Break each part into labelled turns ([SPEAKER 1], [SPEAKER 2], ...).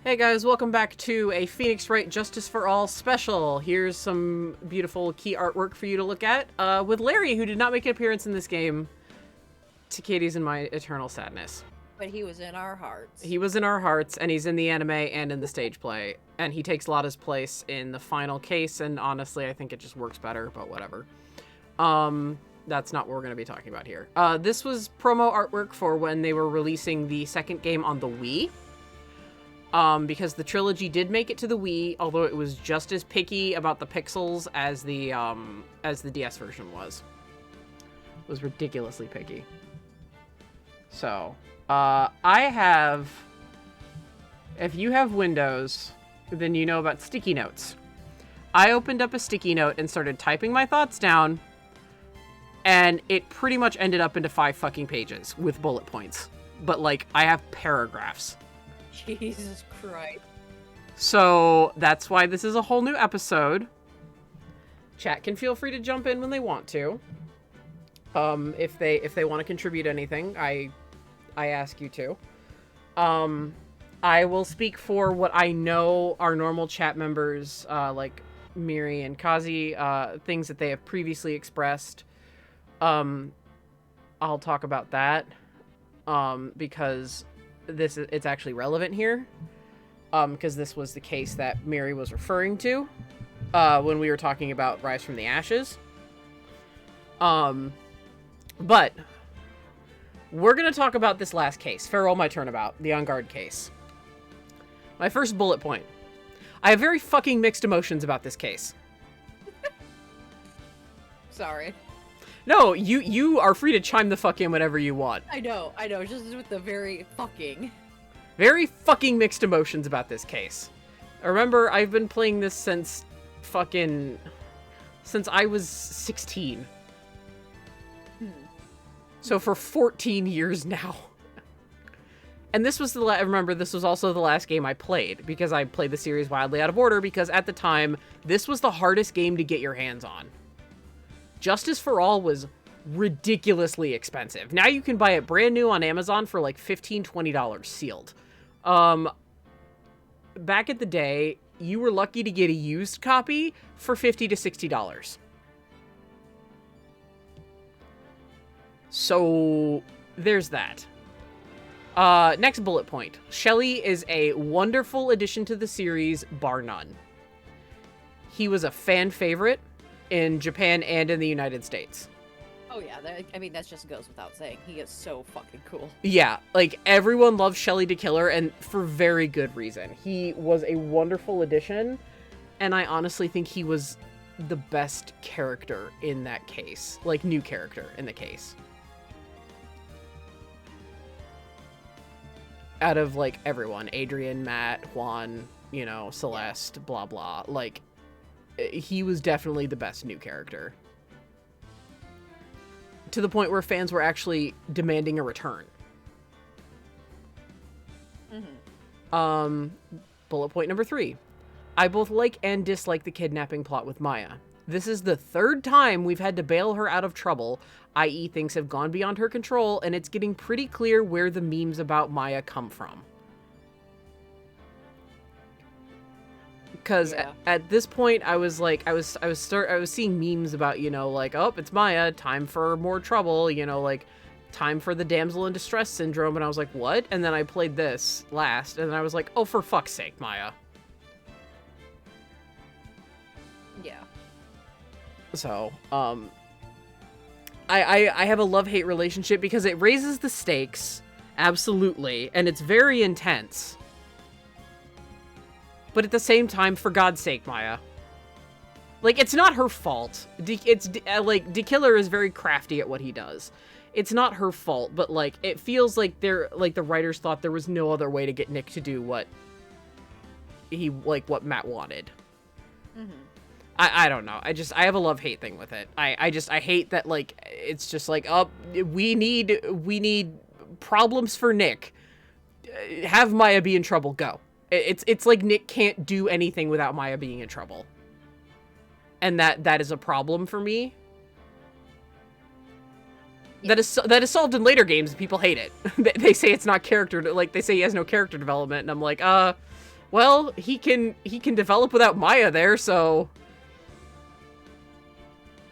[SPEAKER 1] Hey guys, welcome back to a Phoenix Wright Justice for All special. Here's some beautiful key artwork for you to look at, with Larry, who did not make an appearance in this game, to Katie's and my eternal sadness.
[SPEAKER 2] But he was in our hearts.
[SPEAKER 1] He was in our hearts, and he's in the anime and in the stage play, and he takes Lotta's place in the final case, and honestly, I think it just works better, but whatever. That's not what we're going to be talking about here. This was promo artwork for when they were releasing the second game on the Wii. Because the trilogy did make it to the Wii, although it was just as picky about the pixels as the DS version was. It was ridiculously picky. So, if you have Windows, then you know about sticky notes. I opened up a sticky note and started typing my thoughts down, and it pretty much ended up into 5 fucking pages with bullet points. But, like, I have paragraphs.
[SPEAKER 2] Jesus Christ.
[SPEAKER 1] So that's why this is a whole new episode. Chat can feel free to jump in when they want to. If they want to contribute anything, I ask you to. I will speak for what I know our normal chat members, like Miri and Kazi, things that they have previously expressed. I'll talk about that. Because it's actually relevant here, because this was the case that Mary was referring to when we were talking about Rise from the Ashes. But we're gonna talk about this last case, Farewell My Turnabout, the On Guard case. My first bullet point: I have very fucking mixed emotions about this case.
[SPEAKER 2] Sorry.
[SPEAKER 1] No, you are free to chime the fuck in whenever you want.
[SPEAKER 2] I know, just with the very fucking
[SPEAKER 1] mixed emotions about this case. Remember, I've been playing this since I was 16. So for 14 years now. And this was remember, this was also the last game I played, because I played the series wildly out of order, because at the time, this was the hardest game to get your hands on. Justice for All was ridiculously expensive. Now you can buy it brand new on Amazon for like $15, $20 sealed. Back at the day, you were lucky to get a used copy for $50 to $60. So there's that. Next bullet point. Shelley is a wonderful addition to the series, bar none. He was a fan favorite in Japan and in the United States.
[SPEAKER 2] Oh yeah, that just goes without saying. He is so fucking cool.
[SPEAKER 1] Yeah, like, everyone loves Shelley the Killer, and for very good reason. He was a wonderful addition, and I honestly think he was the best character in that case. Like, new character in the case. Out of, like, everyone. Adrian, Matt, Juan, Celeste, blah blah. Like, he was definitely the best new character. To the point where fans were actually demanding a return. Bullet point number 3. I both like and dislike the kidnapping plot with Maya. This is the 3rd time we've had to bail her out of trouble, i.e. things have gone beyond her control, and it's getting pretty clear where the memes about Maya come from. Because at this point, I was like, I was seeing memes about, like, oh, it's Maya, time for more trouble, like, time for the damsel in distress syndrome, and I was like, what? And then I played this last, and I was like, oh, for fuck's sake, Maya.
[SPEAKER 2] Yeah.
[SPEAKER 1] So, I have a love-hate relationship because it raises the stakes, absolutely, and it's very intense. But at the same time, for God's sake, Maya. Like, it's not her fault. The Killer is very crafty at what he does. It's not her fault, but, like, it feels like the writers thought there was no other way to get Nick to do what Matt wanted. I don't know. I have a love-hate thing with it. I hate that, like, it's just like, oh, we need problems for Nick. Have Maya be in trouble, go. It's like Nick can't do anything without Maya being in trouble. And that is a problem for me. Yeah. That is solved in later games and people hate it. They say it's not character, like, they say he has no character development, and I'm like, Well, he can develop without Maya there, so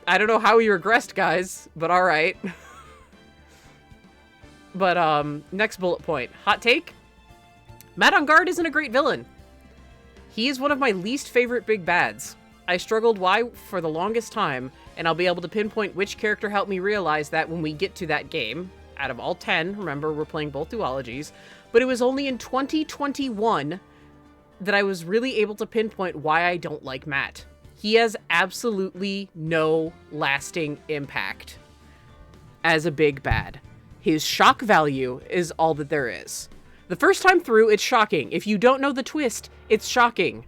[SPEAKER 1] I don't know how he regressed, guys, but all right. But next bullet point. Hot take. Matt on guard isn't a great villain. He is one of my least favorite big bads. I struggled why for the longest time, and I'll be able to pinpoint which character helped me realize that when we get to that game. Out of all 10, remember, we're playing both duologies, but it was only in 2021 that I was really able to pinpoint why I don't like Matt. He has absolutely no lasting impact as a big bad. His shock value is all that there is. The first time through, it's shocking. If you don't know the twist, it's shocking.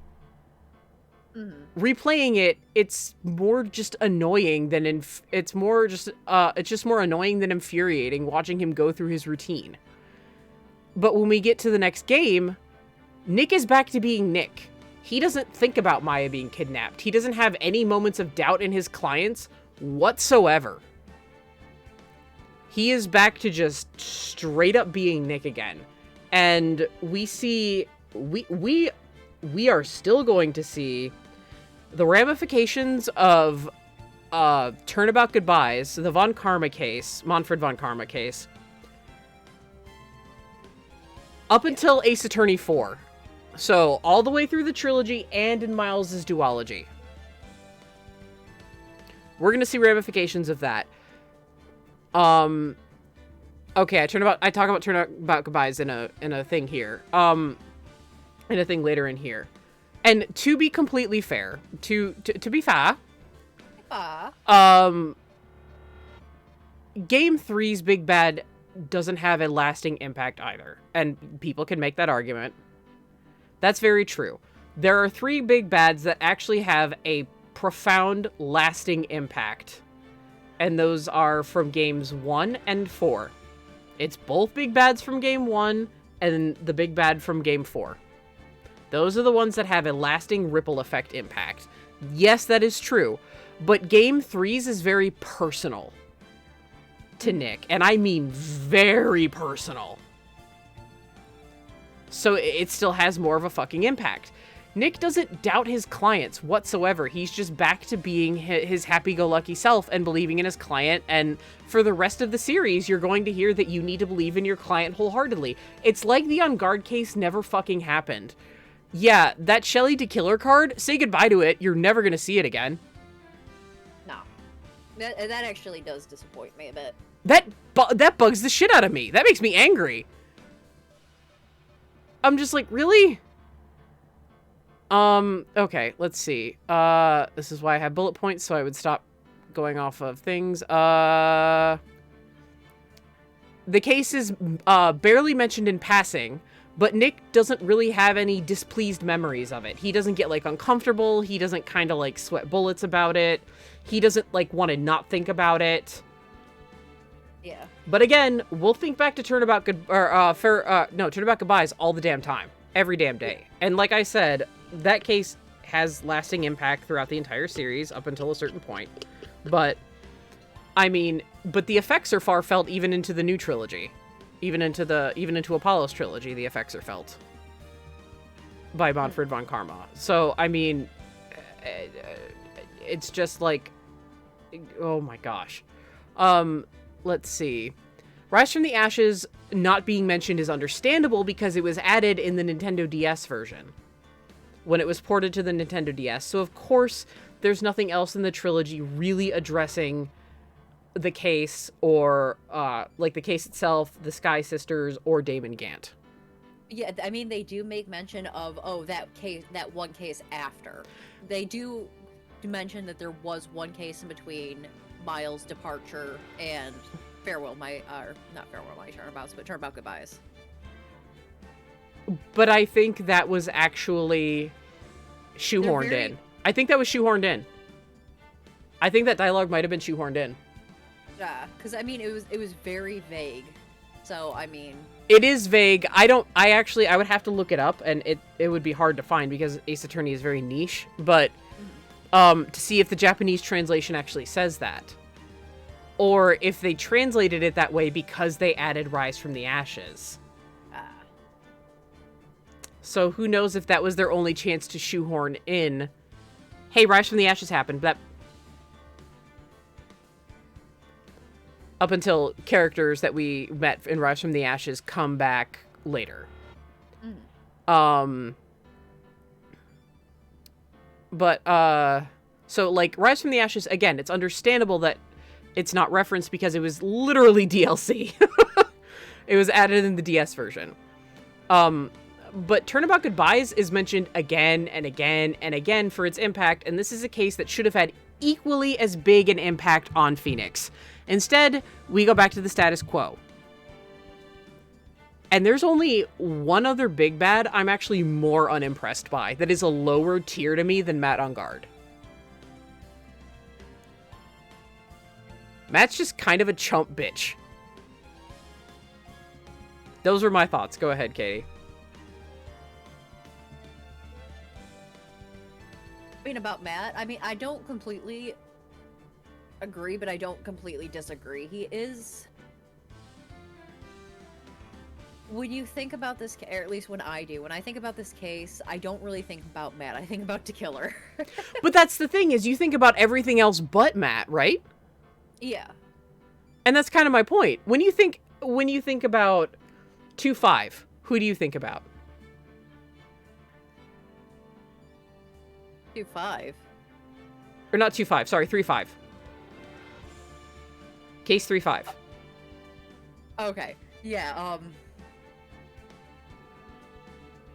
[SPEAKER 1] Replaying it, it's more just annoying than it's just more annoying than infuriating watching him go through his routine. But when we get to the next game, Nick is back to being Nick. He doesn't think about Maya being kidnapped. He doesn't have any moments of doubt in his clients whatsoever. He is back to just straight up being Nick again. And we see, we are still going to see the ramifications of Turnabout Goodbyes, the Von Karma case, Manfred Von Karma case, up until Ace Attorney 4. So, all the way through the trilogy and in Miles' duology. We're going to see ramifications of that. Okay, I talk about Turnabout Goodbyes in a thing here. In a thing later in here. And to be completely fair, to be fair, Game 3's Big Bad doesn't have a lasting impact either. And people can make that argument. That's very true. There are 3 big bads that actually have a profound, lasting impact. And those are from games 1 and 4. It's both big bads from game 1 and the big bad from game 4. Those are the ones that have a lasting ripple effect impact. Yes, that is true. But game 3's is very personal to Nick. And I mean very personal. So it still has more of a fucking impact. Nick doesn't doubt his clients whatsoever. He's just back to being his happy-go-lucky self and believing in his client. And for the rest of the series, you're going to hear that you need to believe in your client wholeheartedly. It's like the On Guard case never fucking happened. Yeah, that Shelly to Killer card, say goodbye to it. You're never going to see it again.
[SPEAKER 2] No. That actually does disappoint me a bit.
[SPEAKER 1] That bugs the shit out of me. That makes me angry. I'm just like, really? Okay, let's see. This is why I have bullet points, so I would stop going off of things. The case is barely mentioned in passing, but Nick doesn't really have any displeased memories of it. He doesn't get, like, uncomfortable. He doesn't kind of, like, sweat bullets about it. He doesn't, like, want to not think about it.
[SPEAKER 2] Yeah.
[SPEAKER 1] But again, we'll think back to Turnabout Goodbyes all the damn time. Every damn day. And like I said, that case has lasting impact throughout the entire series up until a certain point. But, I mean, but the effects are far felt even into the new trilogy. Even into Apollo's trilogy, the effects are felt. By Manfred Von Karma. So, I mean, it's just like, oh my gosh. Let's see. Rise from the Ashes not being mentioned is understandable because it was added in the Nintendo DS version when it was ported to the Nintendo DS. So, of course, there's nothing else in the trilogy really addressing the case or, like, the case itself, the Sky Sisters, or Damon Gant.
[SPEAKER 2] Yeah, I mean, they do make mention of, that one case after. They do mention that there was one case in between Miles' departure and not Farewell My Turnabouts, but Turnabout Goodbyes.
[SPEAKER 1] But I think that was actually shoehorned in. I think that was shoehorned in. I think that dialogue might have been shoehorned in.
[SPEAKER 2] Yeah, because I mean, it was very vague. So, I mean,
[SPEAKER 1] it is vague. I would have to look it up, and it would be hard to find because Ace Attorney is very niche, but to see if the Japanese translation actually says that. Or if they translated it that way because they added Rise from the Ashes. So who knows if that was their only chance to shoehorn in, hey, Rise from the Ashes happened, that up until characters that we met in Rise from the Ashes come back later. But so like Rise from the Ashes, again, it's understandable that it's not referenced because it was literally DLC. It was added in the DS version. But Turnabout Goodbyes is mentioned again and again and again for its impact, and this is a case that should have had equally as big an impact on Phoenix. Instead, we go back to the status quo. And there's only one other big bad I'm actually more unimpressed by that is a lower tier to me than Matt on guard. Matt's just kind of a chump bitch. Those are my thoughts. Go ahead, Katie.
[SPEAKER 2] I mean, about Matt, I mean, I don't completely agree, but I don't completely disagree. He is... When you think about this, or at least when I do, when I think about this case, I don't really think about Matt. I think about To Killer.
[SPEAKER 1] But that's the thing, is you think about everything else but Matt, right?
[SPEAKER 2] Yeah.
[SPEAKER 1] And that's kind of my point. When you think about 2-5, who do you think about?
[SPEAKER 2] 2-5.
[SPEAKER 1] Or not 2-5, sorry, 3-5. Case 3-5.
[SPEAKER 2] Okay. Yeah,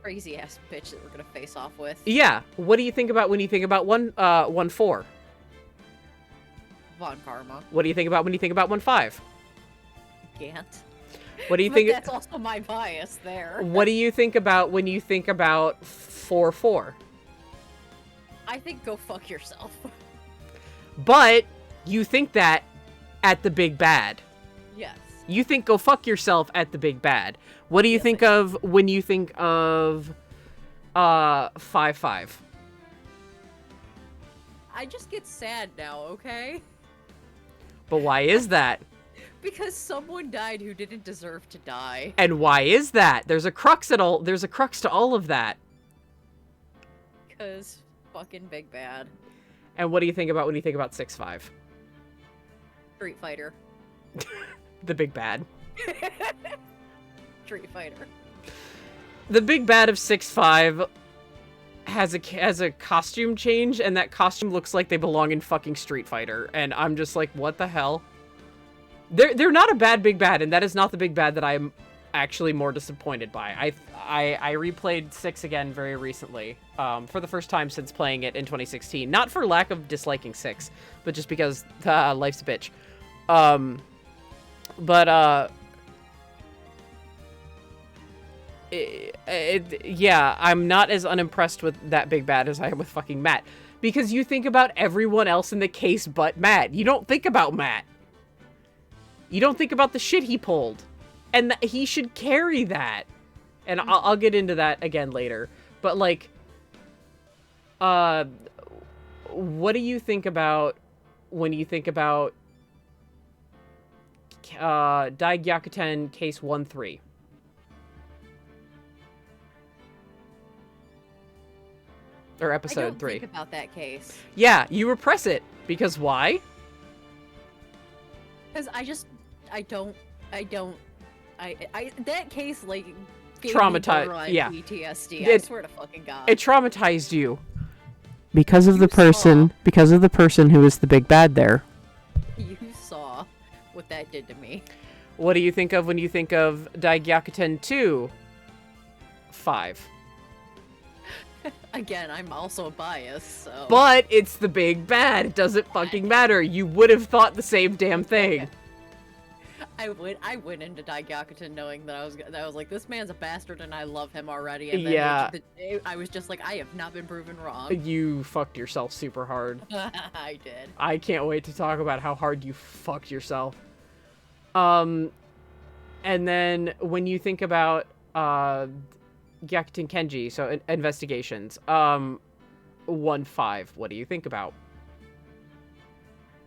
[SPEAKER 2] crazy ass bitch that we're gonna face off with.
[SPEAKER 1] Yeah. What do you think about when you think about 1-4?
[SPEAKER 2] Von Karma.
[SPEAKER 1] What do you think about when you think about 1-5?
[SPEAKER 2] Can't.
[SPEAKER 1] What do you
[SPEAKER 2] But
[SPEAKER 1] think?
[SPEAKER 2] that's also my bias there.
[SPEAKER 1] What do you think about when you think about 4-4?
[SPEAKER 2] I think go fuck yourself.
[SPEAKER 1] But you think that at the big bad.
[SPEAKER 2] Yes.
[SPEAKER 1] You think go fuck yourself at the big bad. What do you think of when you think of 5-5?
[SPEAKER 2] I just get sad now, okay?
[SPEAKER 1] But why is that?
[SPEAKER 2] Because someone died who didn't deserve to die.
[SPEAKER 1] And why is that? There's a crux to all of that.
[SPEAKER 2] Because fucking big bad.
[SPEAKER 1] And what do you think about when you think about 6-5?
[SPEAKER 2] Street Fighter.
[SPEAKER 1] The big bad.
[SPEAKER 2] Street Fighter.
[SPEAKER 1] The big bad of 6-5 has a costume change, and that costume looks like they belong in fucking Street Fighter. And I'm just like, what the hell? They're not a bad big bad, and that is not the big bad that I'm actually more disappointed by. I replayed 6 again very recently, for the first time since playing it in 2016. Not for lack of disliking 6, but just because life's a bitch. Yeah, I'm not as unimpressed with that big bad as I am with fucking Matt. Because you think about everyone else in the case but Matt. You don't think about Matt. You don't think about the shit he pulled. And he should carry that. And I'll get into that again later. But, like, what do you think about when you think about Daigyakuten case 1-3? Or episode 3.
[SPEAKER 2] I don't think about that case.
[SPEAKER 1] Yeah, you repress it. Because why?
[SPEAKER 2] Because that case, like, gave
[SPEAKER 1] Traumatized,
[SPEAKER 2] me borderline
[SPEAKER 1] yeah.
[SPEAKER 2] PTSD. I swear to fucking God.
[SPEAKER 1] It traumatized you. Because of the person who is the big bad there.
[SPEAKER 2] You saw what that did to me.
[SPEAKER 1] What do you think of when you think of Daigyakuten 2-5?
[SPEAKER 2] Again, I'm also biased, so...
[SPEAKER 1] But it's the big bad. It doesn't fucking matter. You would have thought the same damn thing.
[SPEAKER 2] I went into Daigyakuten knowing that I was like, this man's a bastard and I love him already. And then
[SPEAKER 1] Yeah.
[SPEAKER 2] I was just like, I have not been proven wrong.
[SPEAKER 1] You fucked yourself super hard.
[SPEAKER 2] I did.
[SPEAKER 1] I can't wait to talk about how hard you fucked yourself. And then when you think about Gyakuten Kenji, so investigations, 1-5, what do you think about?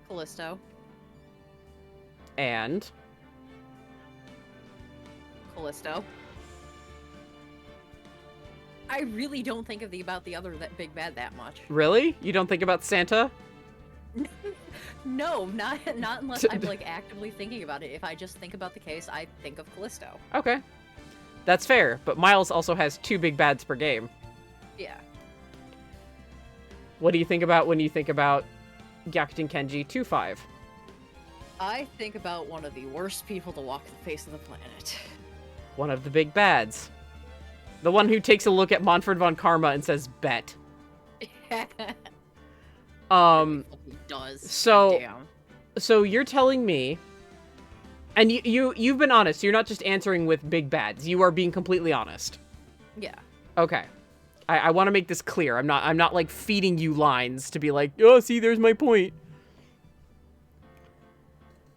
[SPEAKER 2] Callisto.
[SPEAKER 1] And?
[SPEAKER 2] I really don't think about the other that big bad that much.
[SPEAKER 1] Really? You don't think about Santa?
[SPEAKER 2] No, not unless I'm like actively thinking about it. If I just think about the case, I think of Callisto.
[SPEAKER 1] Okay. That's fair, but Miles also has 2 big bads per game.
[SPEAKER 2] Yeah.
[SPEAKER 1] What do you think about when you think about Gyakuten Kenji 2-5?
[SPEAKER 2] I think about one of the worst people to walk the face of the planet.
[SPEAKER 1] One of the big bads. The one who takes a look at Manfred von Karma and says, bet.
[SPEAKER 2] He does.
[SPEAKER 1] So,
[SPEAKER 2] Damn.
[SPEAKER 1] so you're telling me, and you've been honest. You're not just answering with big bads. You are being completely honest.
[SPEAKER 2] Yeah.
[SPEAKER 1] Okay. I want to make this clear. I'm not like feeding you lines to be like, oh, see, there's my point.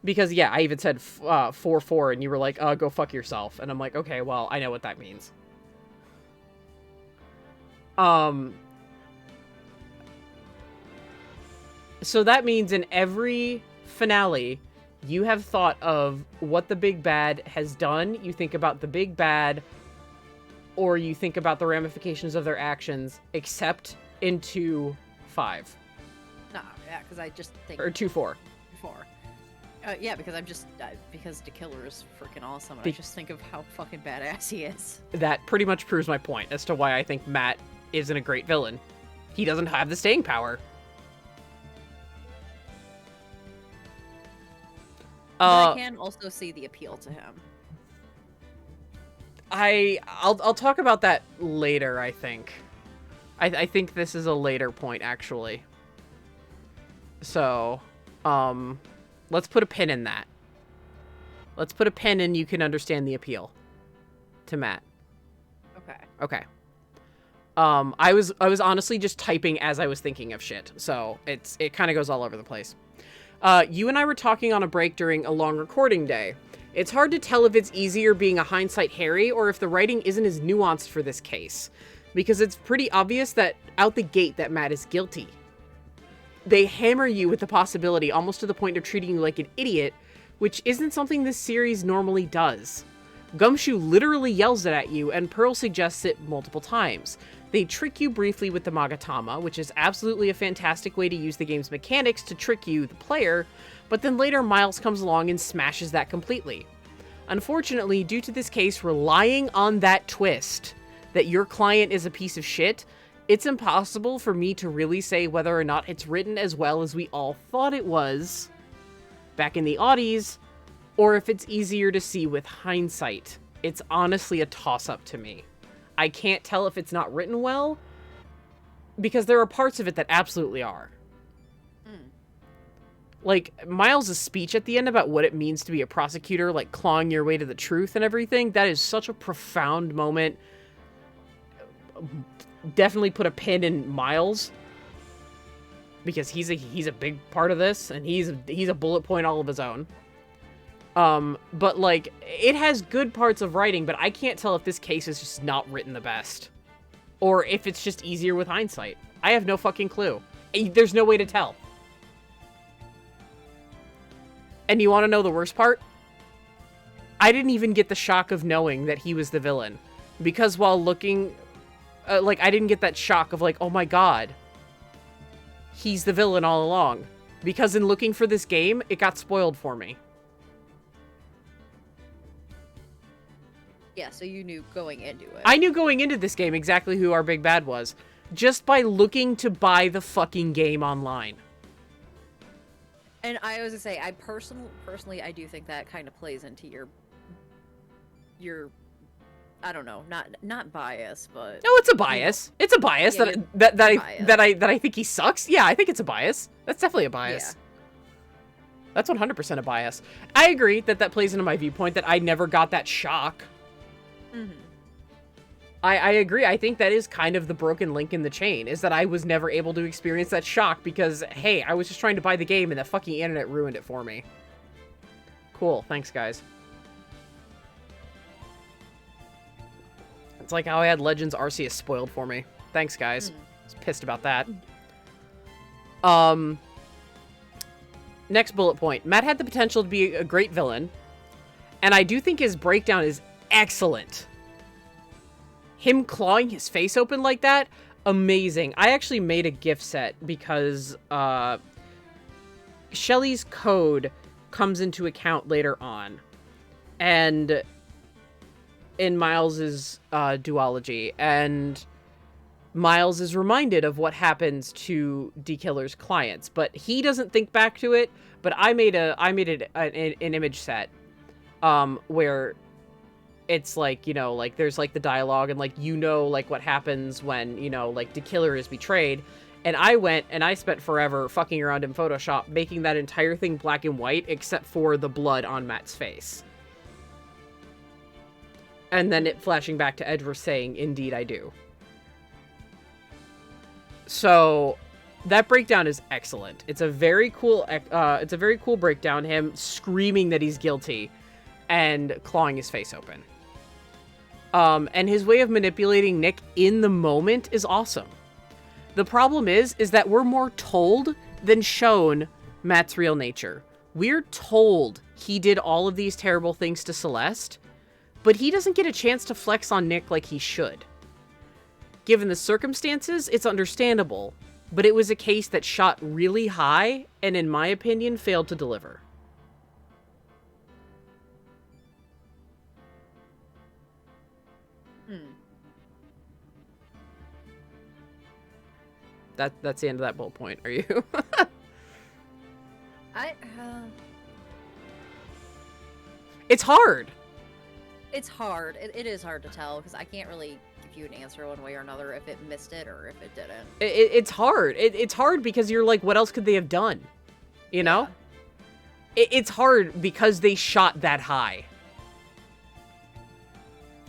[SPEAKER 1] Because yeah, I even said 4-4, and you were like, go fuck yourself, and I'm like, okay, well, I know what that means. So that means in every finale, you have thought of what the big bad has done. You think about the big bad, or you think about the ramifications of their actions, except in 2-5.
[SPEAKER 2] Nah, yeah, because I just think...
[SPEAKER 1] Or 2-4.
[SPEAKER 2] 4. Yeah, because I'm just... because the killer is freaking awesome, and I just think of how fucking badass he is.
[SPEAKER 1] That pretty much proves my point as to why I think Matt isn't a great villain. He doesn't have the staying power.
[SPEAKER 2] But I can also see the appeal to him.
[SPEAKER 1] I'll talk about that later, I think. I think this is a later point, actually. So, let's put a pin in that. Let's put a pin in you can understand the appeal to Matt.
[SPEAKER 2] Okay.
[SPEAKER 1] Okay. I was honestly just typing as I was thinking of shit, so it kind of goes all over the place. You and I were talking on a break during a long recording day. It's hard to tell if it's easier being a hindsight Harry or if the writing isn't as nuanced for this case, because it's pretty obvious that out the gate that Matt is guilty. They hammer you with the possibility almost to the point of treating you like an idiot, which isn't something this series normally does. Gumshoe literally yells it at you, and Pearl suggests it multiple times. They trick you briefly with the Magatama, which is absolutely a fantastic way to use the game's mechanics to trick you, the player, but then later Miles comes along and smashes that completely. Unfortunately, due to this case relying on that twist, that your client is a piece of shit, it's impossible for me to really say whether or not it's written as well as we all thought it was back in the Audies, or if it's easier to see with hindsight. It's honestly a toss-up to me. I can't tell if it's not written well, because there are parts of it that absolutely are. Like, Miles' speech at the end about what it means to be a prosecutor, like clawing your way to the truth and everything, that is such a profound moment. Definitely put a pin in Miles, because he's a big part of this, and he's a bullet point all of his own. But like, it has good parts of writing, but I can't tell if this case is just not written the best, or if it's just easier with hindsight. I have no fucking clue. There's no way to tell. And you want to know the worst part? I didn't even get the shock of knowing that he was the villain, because while looking, like, I didn't get that shock of like, oh my god, he's the villain all along, because in looking for this game, it got spoiled for me.
[SPEAKER 2] Yeah, so you knew going into it.
[SPEAKER 1] I knew going into this game exactly who our big bad was, just by looking to buy the fucking game online.
[SPEAKER 2] And I was gonna say, I personally, I do think that kind of plays into your, I don't know, not bias, but
[SPEAKER 1] No, it's a bias. It's a bias
[SPEAKER 2] Yeah,
[SPEAKER 1] that I think he sucks. Yeah, I think it's a bias. That's definitely a bias.
[SPEAKER 2] Yeah.
[SPEAKER 1] That's 100% a bias. I agree that plays into my viewpoint that I never got that shock.
[SPEAKER 2] Mm-hmm.
[SPEAKER 1] I agree. I think that is kind of the broken link in the chain, is that I was never able to experience that shock because, hey, I was just trying to buy the game and the fucking internet ruined it for me. Cool. Thanks, guys. It's like how I had Legends Arceus spoiled for me. Thanks, guys. I was pissed about that. Next bullet point. Matt had the potential to be a great villain, and I do think his breakdown is excellent. him clawing his face open like that, amazing. I actually made a gift set because Shelly's code comes into account later on. And in Miles's duology, and Miles is reminded of what happens to D-Killer's clients, but he doesn't think back to it. But I made an image set where it's like, you know, like there's like the dialogue and like, you know, like what happens when, you know, like D-Killer is betrayed. And I went and I spent forever fucking around in Photoshop making that entire thing black and white except for the blood on Matt's face. And then it flashing back to Edward saying, "Indeed, I do." So that breakdown is excellent. It's a very cool breakdown. Him screaming that he's guilty and clawing his face open. And his way of manipulating Nick in the moment is awesome. The problem is that we're more told than shown Matt's real nature. We're told he did all of these terrible things to Celeste, but he doesn't get a chance to flex on Nick like he should. Given the circumstances, it's understandable, but it was a case that shot really high and, in my opinion, failed to deliver. That's the end of that bullet point. Are you? It's hard.
[SPEAKER 2] It's hard. It is hard to tell because I can't really give you an answer one way or another if it missed it or if it didn't.
[SPEAKER 1] It's hard. It's hard because you're like, what else could they have done? You know? Yeah. It's hard because they shot that high.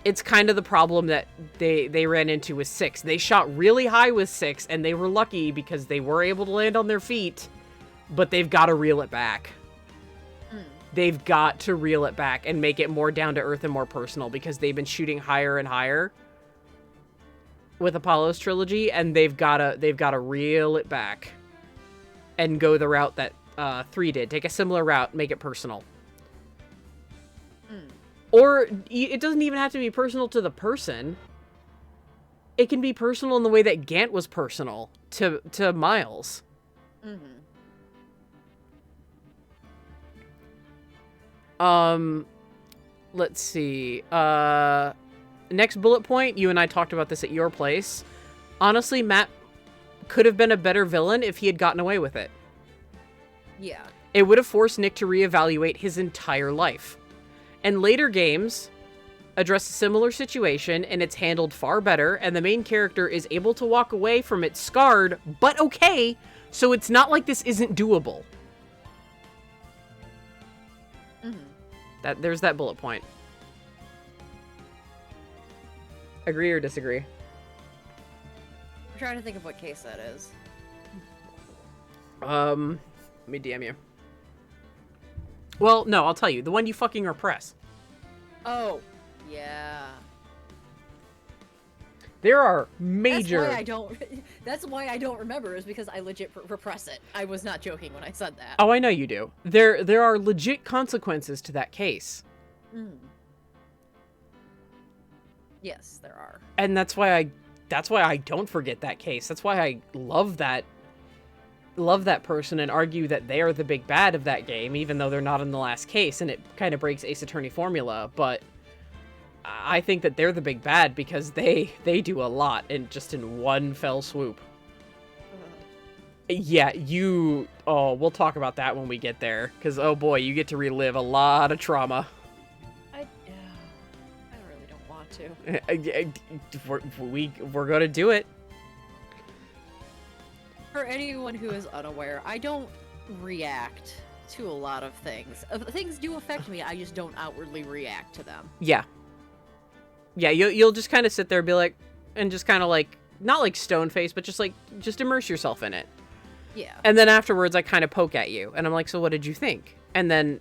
[SPEAKER 1] It's kind of the problem that they ran into with 6. They shot really high with 6, and they were lucky because they were able to land on their feet, but they've got to reel it back. They've got to reel it back and make it more down to earth and more personal because they've been shooting higher and higher with Apollo's trilogy, and they've got to reel it back and go the route that 3 did. Take a similar route, make it personal. Or it doesn't even have to be personal to the person. It can be personal in the way that Gant was personal to Miles. Let's see. Next bullet point, you and I talked about this at your place. Honestly, Matt could have been a better villain if he had gotten away with it.
[SPEAKER 2] Yeah.
[SPEAKER 1] It would have forced Nick to reevaluate his entire life. And later games address a similar situation, and it's handled far better, and the main character is able to walk away from it scarred, but okay, so it's not like this isn't doable. There's that bullet point. Agree or disagree?
[SPEAKER 2] I'm trying to think of what case that is.
[SPEAKER 1] Let me DM you. Well, no, I'll tell you. The one you fucking repress.
[SPEAKER 2] Oh, yeah.
[SPEAKER 1] There are major...
[SPEAKER 2] That's why I don't remember, is because I legit repress it. I was not joking when I said that.
[SPEAKER 1] Oh, I know you do. There are legit consequences to that case.
[SPEAKER 2] Yes, there are.
[SPEAKER 1] And that's why I don't forget that case. That's why I love that person and argue that they are the big bad of that game, even though they're not in the last case, and it kind of breaks Ace Attorney formula, but I think that they're the big bad because they do a lot in one fell swoop. Yeah, we'll talk about that when we get there, because oh boy, you get to relive a lot of trauma.
[SPEAKER 2] I really don't want to.
[SPEAKER 1] We're gonna do it.
[SPEAKER 2] For anyone who is unaware, I don't react to a lot of things. Things do affect me, I just don't outwardly react to them.
[SPEAKER 1] Yeah. Yeah, you'll just kind of sit there and be like, and just kind of like, not like stone face, but just immerse yourself in it.
[SPEAKER 2] Yeah.
[SPEAKER 1] And then afterwards, I kind of poke at you, and I'm like, so what did you think? And then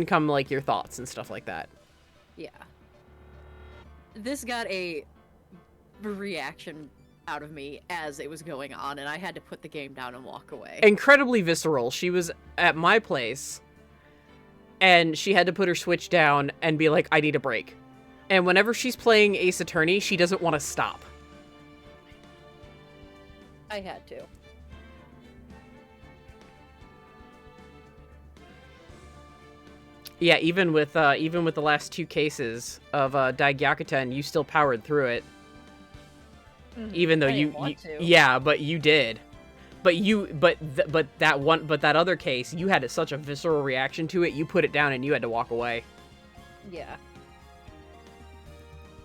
[SPEAKER 1] come like your thoughts and stuff like that.
[SPEAKER 2] Yeah. This got a reaction out of me as it was going on, and I had to put the game down and walk away.
[SPEAKER 1] Incredibly visceral. She was at my place, and she had to put her Switch down and be like, I need a break. And whenever she's playing Ace Attorney, she doesn't want to stop.
[SPEAKER 2] I had to.
[SPEAKER 1] Yeah, even with the last 2 cases of Daigyakuten, you still powered through it. Even though
[SPEAKER 2] I
[SPEAKER 1] you,
[SPEAKER 2] didn't want to.
[SPEAKER 1] yeah, but you did. But that other case, you had such a visceral reaction to it. You put it down and you had to walk away.
[SPEAKER 2] Yeah.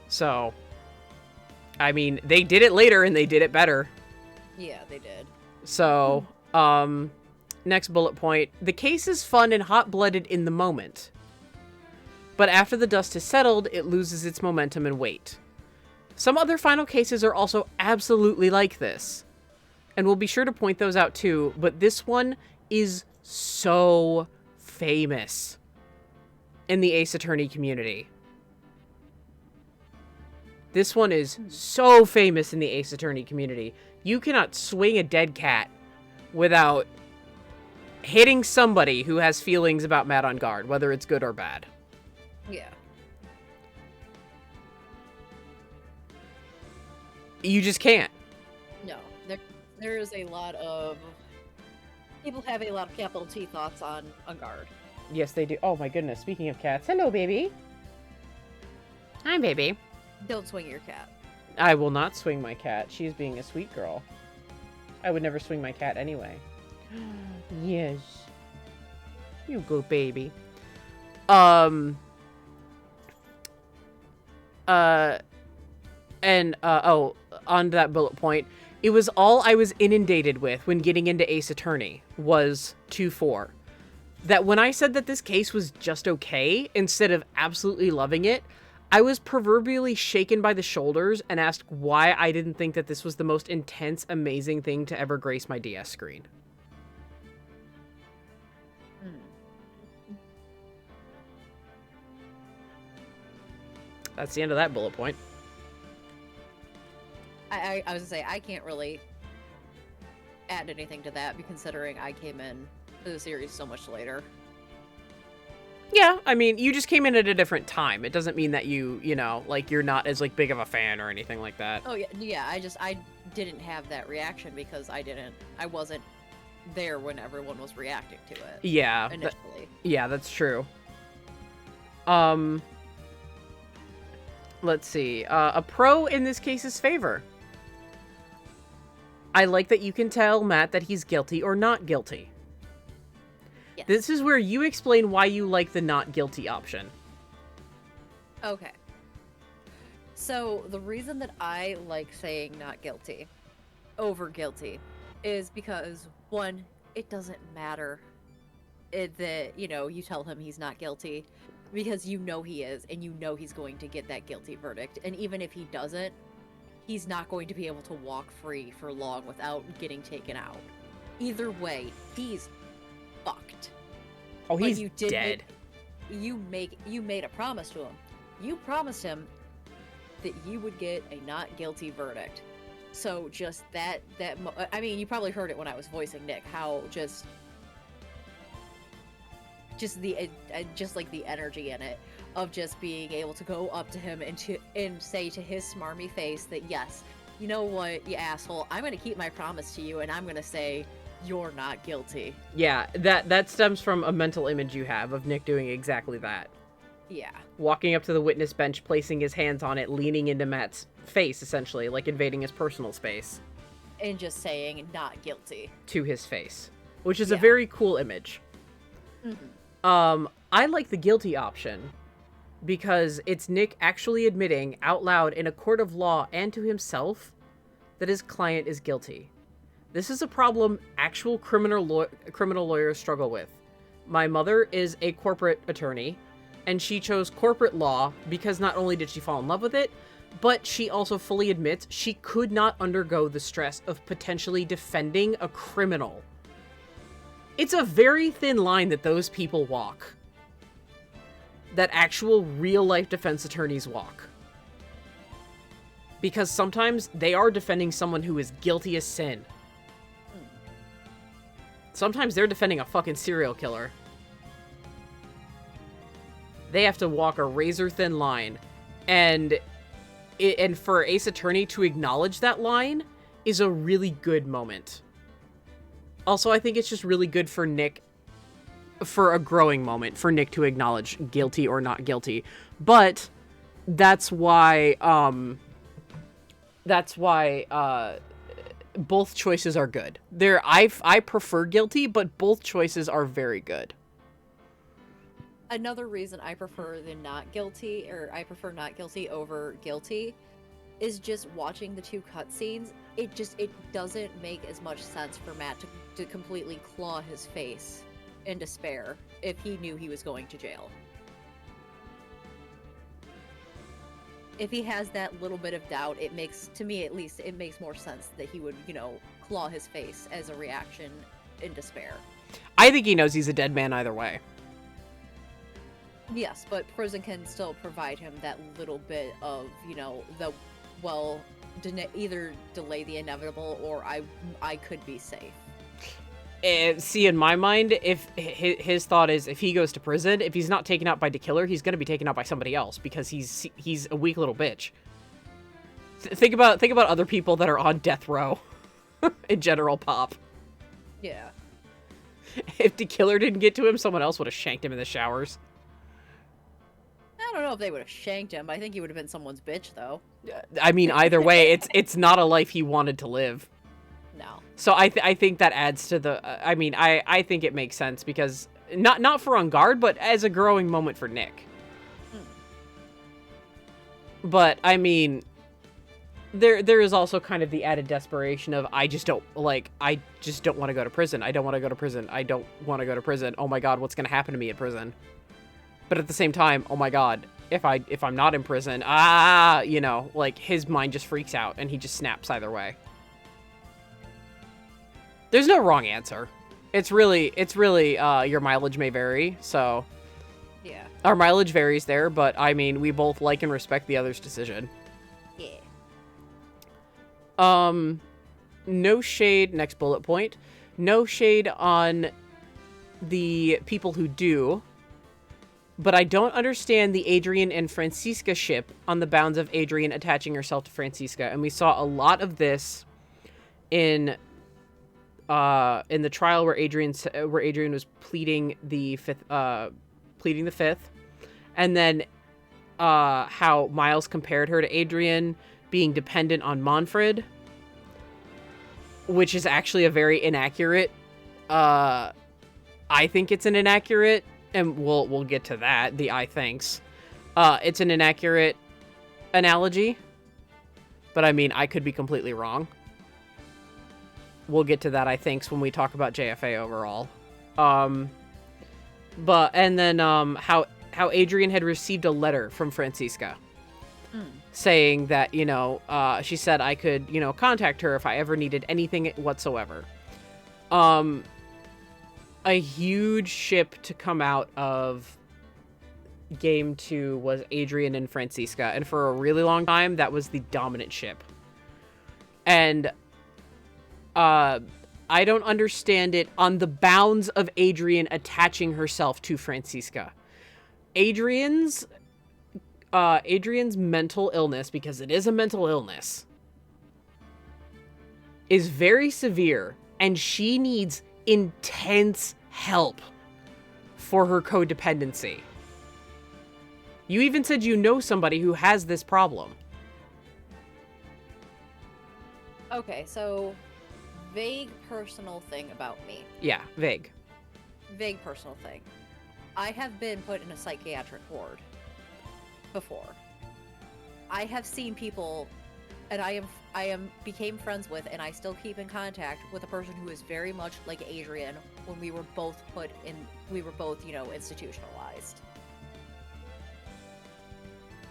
[SPEAKER 1] So, I mean, they did it later and they did it better.
[SPEAKER 2] Yeah, they did.
[SPEAKER 1] So, next bullet point. The case is fun and hot-blooded in the moment. But after the dust has settled, it loses its momentum and weight. Some other final cases are also absolutely like this. And we'll be sure to point those out too, but this one is so famous in the Ace Attorney community. This one is so famous in the Ace Attorney community. You cannot swing a dead cat without hitting somebody who has feelings about Mad on Guard, whether it's good or bad.
[SPEAKER 2] Yeah.
[SPEAKER 1] You just can't.
[SPEAKER 2] No. There is a lot of... People have a lot of capital T thoughts on Guard.
[SPEAKER 1] Yes, they do. Oh my goodness. Speaking of cats. Hello, baby. Hi, baby.
[SPEAKER 2] Don't swing your cat.
[SPEAKER 1] I will not swing my cat. She is being a sweet girl. I would never swing my cat anyway. Yes. You go, baby. On that bullet point, it was all I was inundated with when getting into Ace Attorney was 2-4. That when I said that this case was just okay, instead of absolutely loving it, I was proverbially shaken by the shoulders and asked why I didn't think that this was the most intense, amazing thing to ever grace my DS screen. That's the end of that bullet point.
[SPEAKER 2] I was gonna say, I can't really add anything to that, considering I came in to the series so much later.
[SPEAKER 1] Yeah, I mean, you just came in at a different time. It doesn't mean that you know, like, you're not as, like, big of a fan or anything like that.
[SPEAKER 2] Oh, yeah, I didn't have that reaction because I wasn't there when everyone was reacting to it.
[SPEAKER 1] Yeah.
[SPEAKER 2] Initially.
[SPEAKER 1] Yeah, that's true. Let's see. A pro in this case's favor. I like that you can tell Matt that he's guilty or not guilty.
[SPEAKER 2] Yes.
[SPEAKER 1] This is where you explain why you like the not guilty option.
[SPEAKER 2] Okay. So, the reason that I like saying not guilty over guilty is because, one, it doesn't matter that, you tell him he's not guilty, because you know he is, and you know he's going to get that guilty verdict. And even if he doesn't, he's not going to be able to walk free for long without getting taken out. Either way, he's fucked.
[SPEAKER 1] Oh, he's
[SPEAKER 2] you did
[SPEAKER 1] dead.
[SPEAKER 2] You made a promise to him. You promised him that you would get a not guilty verdict. So just I mean, you probably heard it when I was voicing Nick, how just like the energy in it of just being able to go up to him and say to his smarmy face that, yes, you know what, you asshole, I'm going to keep my promise to you, and I'm going to say you're not guilty.
[SPEAKER 1] Yeah, that stems from a mental image you have of Nick doing exactly that.
[SPEAKER 2] Yeah.
[SPEAKER 1] Walking up to the witness bench, placing his hands on it, leaning into Matt's face, essentially, like invading his personal space.
[SPEAKER 2] And just saying not guilty.
[SPEAKER 1] To his face. Which is a very cool image.
[SPEAKER 2] Mm-hmm.
[SPEAKER 1] I like the guilty option because it's Nick actually admitting out loud in a court of law and to himself that his client is guilty. This is a problem actual criminal lawyers struggle with. My mother is a corporate attorney, and she chose corporate law because not only did she fall in love with it, but she also fully admits she could not undergo the stress of potentially defending a criminal. It's a very thin line that those people walk. That actual real-life defense attorneys walk. Because sometimes they are defending someone who is guilty as sin. Sometimes they're defending a fucking serial killer. They have to walk a razor-thin line And and for Ace Attorney to acknowledge that line is a really good moment. Also, I think it's just really good for Nick, for a growing moment, for Nick to acknowledge guilty or not guilty. But that's why both choices are good. I prefer guilty, but both choices are very good.
[SPEAKER 2] Another reason I prefer the not guilty, or I prefer not guilty over guilty, is just watching the two cutscenes. It doesn't make as much sense for Matt to completely claw his face in despair if he knew he was going to jail. If he has that little bit of doubt, it makes, to me at least, it makes more sense that he would, claw his face as a reaction in despair.
[SPEAKER 1] I think he knows he's a dead man either way.
[SPEAKER 2] Yes, but prison can still provide him that little bit of, either delay the inevitable or I could be safe.
[SPEAKER 1] See, in my mind, if his thought is if he goes to prison, if he's not taken out by the killer, he's going to be taken out by somebody else because he's a weak little bitch. Think about other people that are on death row in general pop.
[SPEAKER 2] Yeah.
[SPEAKER 1] If the killer didn't get to him, someone else would have shanked him in the showers.
[SPEAKER 2] I don't know if they would have shanked him. I think he would have been someone's bitch, though.
[SPEAKER 1] I mean, either way, it's not a life he wanted to live.
[SPEAKER 2] No.
[SPEAKER 1] So I think that adds to the. I think it makes sense because not for On Guard, but as a growing moment for Nick. But I mean, there is also kind of the added desperation of I just don't want to go to prison. I don't want to go to prison. I don't want to go to prison. Oh my God, what's gonna happen to me in prison? But at the same time, oh my God, if I'm not in prison, his mind just freaks out and he just snaps either way. There's no wrong answer. It's really your mileage may vary, so
[SPEAKER 2] yeah.
[SPEAKER 1] Our mileage varies there, but I mean, we both like and respect the other's decision.
[SPEAKER 2] Yeah.
[SPEAKER 1] No shade, next bullet point. No shade on the people who do. But I don't understand the Adrian and Francisca ship on the bounds of Adrian attaching herself to Francisca. And we saw a lot of this in the trial where Adrian was pleading the fifth, and then how Miles compared her to Adrian being dependent on Manfred, which is actually a very inaccurate. I think it's an inaccurate. And we'll get to that, the I thinks. It's an inaccurate analogy. But I mean, I could be completely wrong. We'll get to that, I thinks, when we talk about JFA overall. And then how Adrian had received a letter from Francisca. Saying that, she said I could, contact her if I ever needed anything whatsoever. A huge ship to come out of Game 2 was Adrian and Francisca, and for a really long time, that was the dominant ship. And I don't understand it on the bounds of Adrian attaching herself to Francisca. Adrian's mental illness, because it is a mental illness, is very severe, and she needs intense help for her codependency. You even said you know somebody who has this problem.
[SPEAKER 2] Okay, so vague personal thing about me.
[SPEAKER 1] Yeah, vague.
[SPEAKER 2] Vague personal thing. I have been put in a psychiatric ward before. I have seen people, and I became friends with, and I still keep in contact with a person who is very much like Adrian when we were both institutionalized.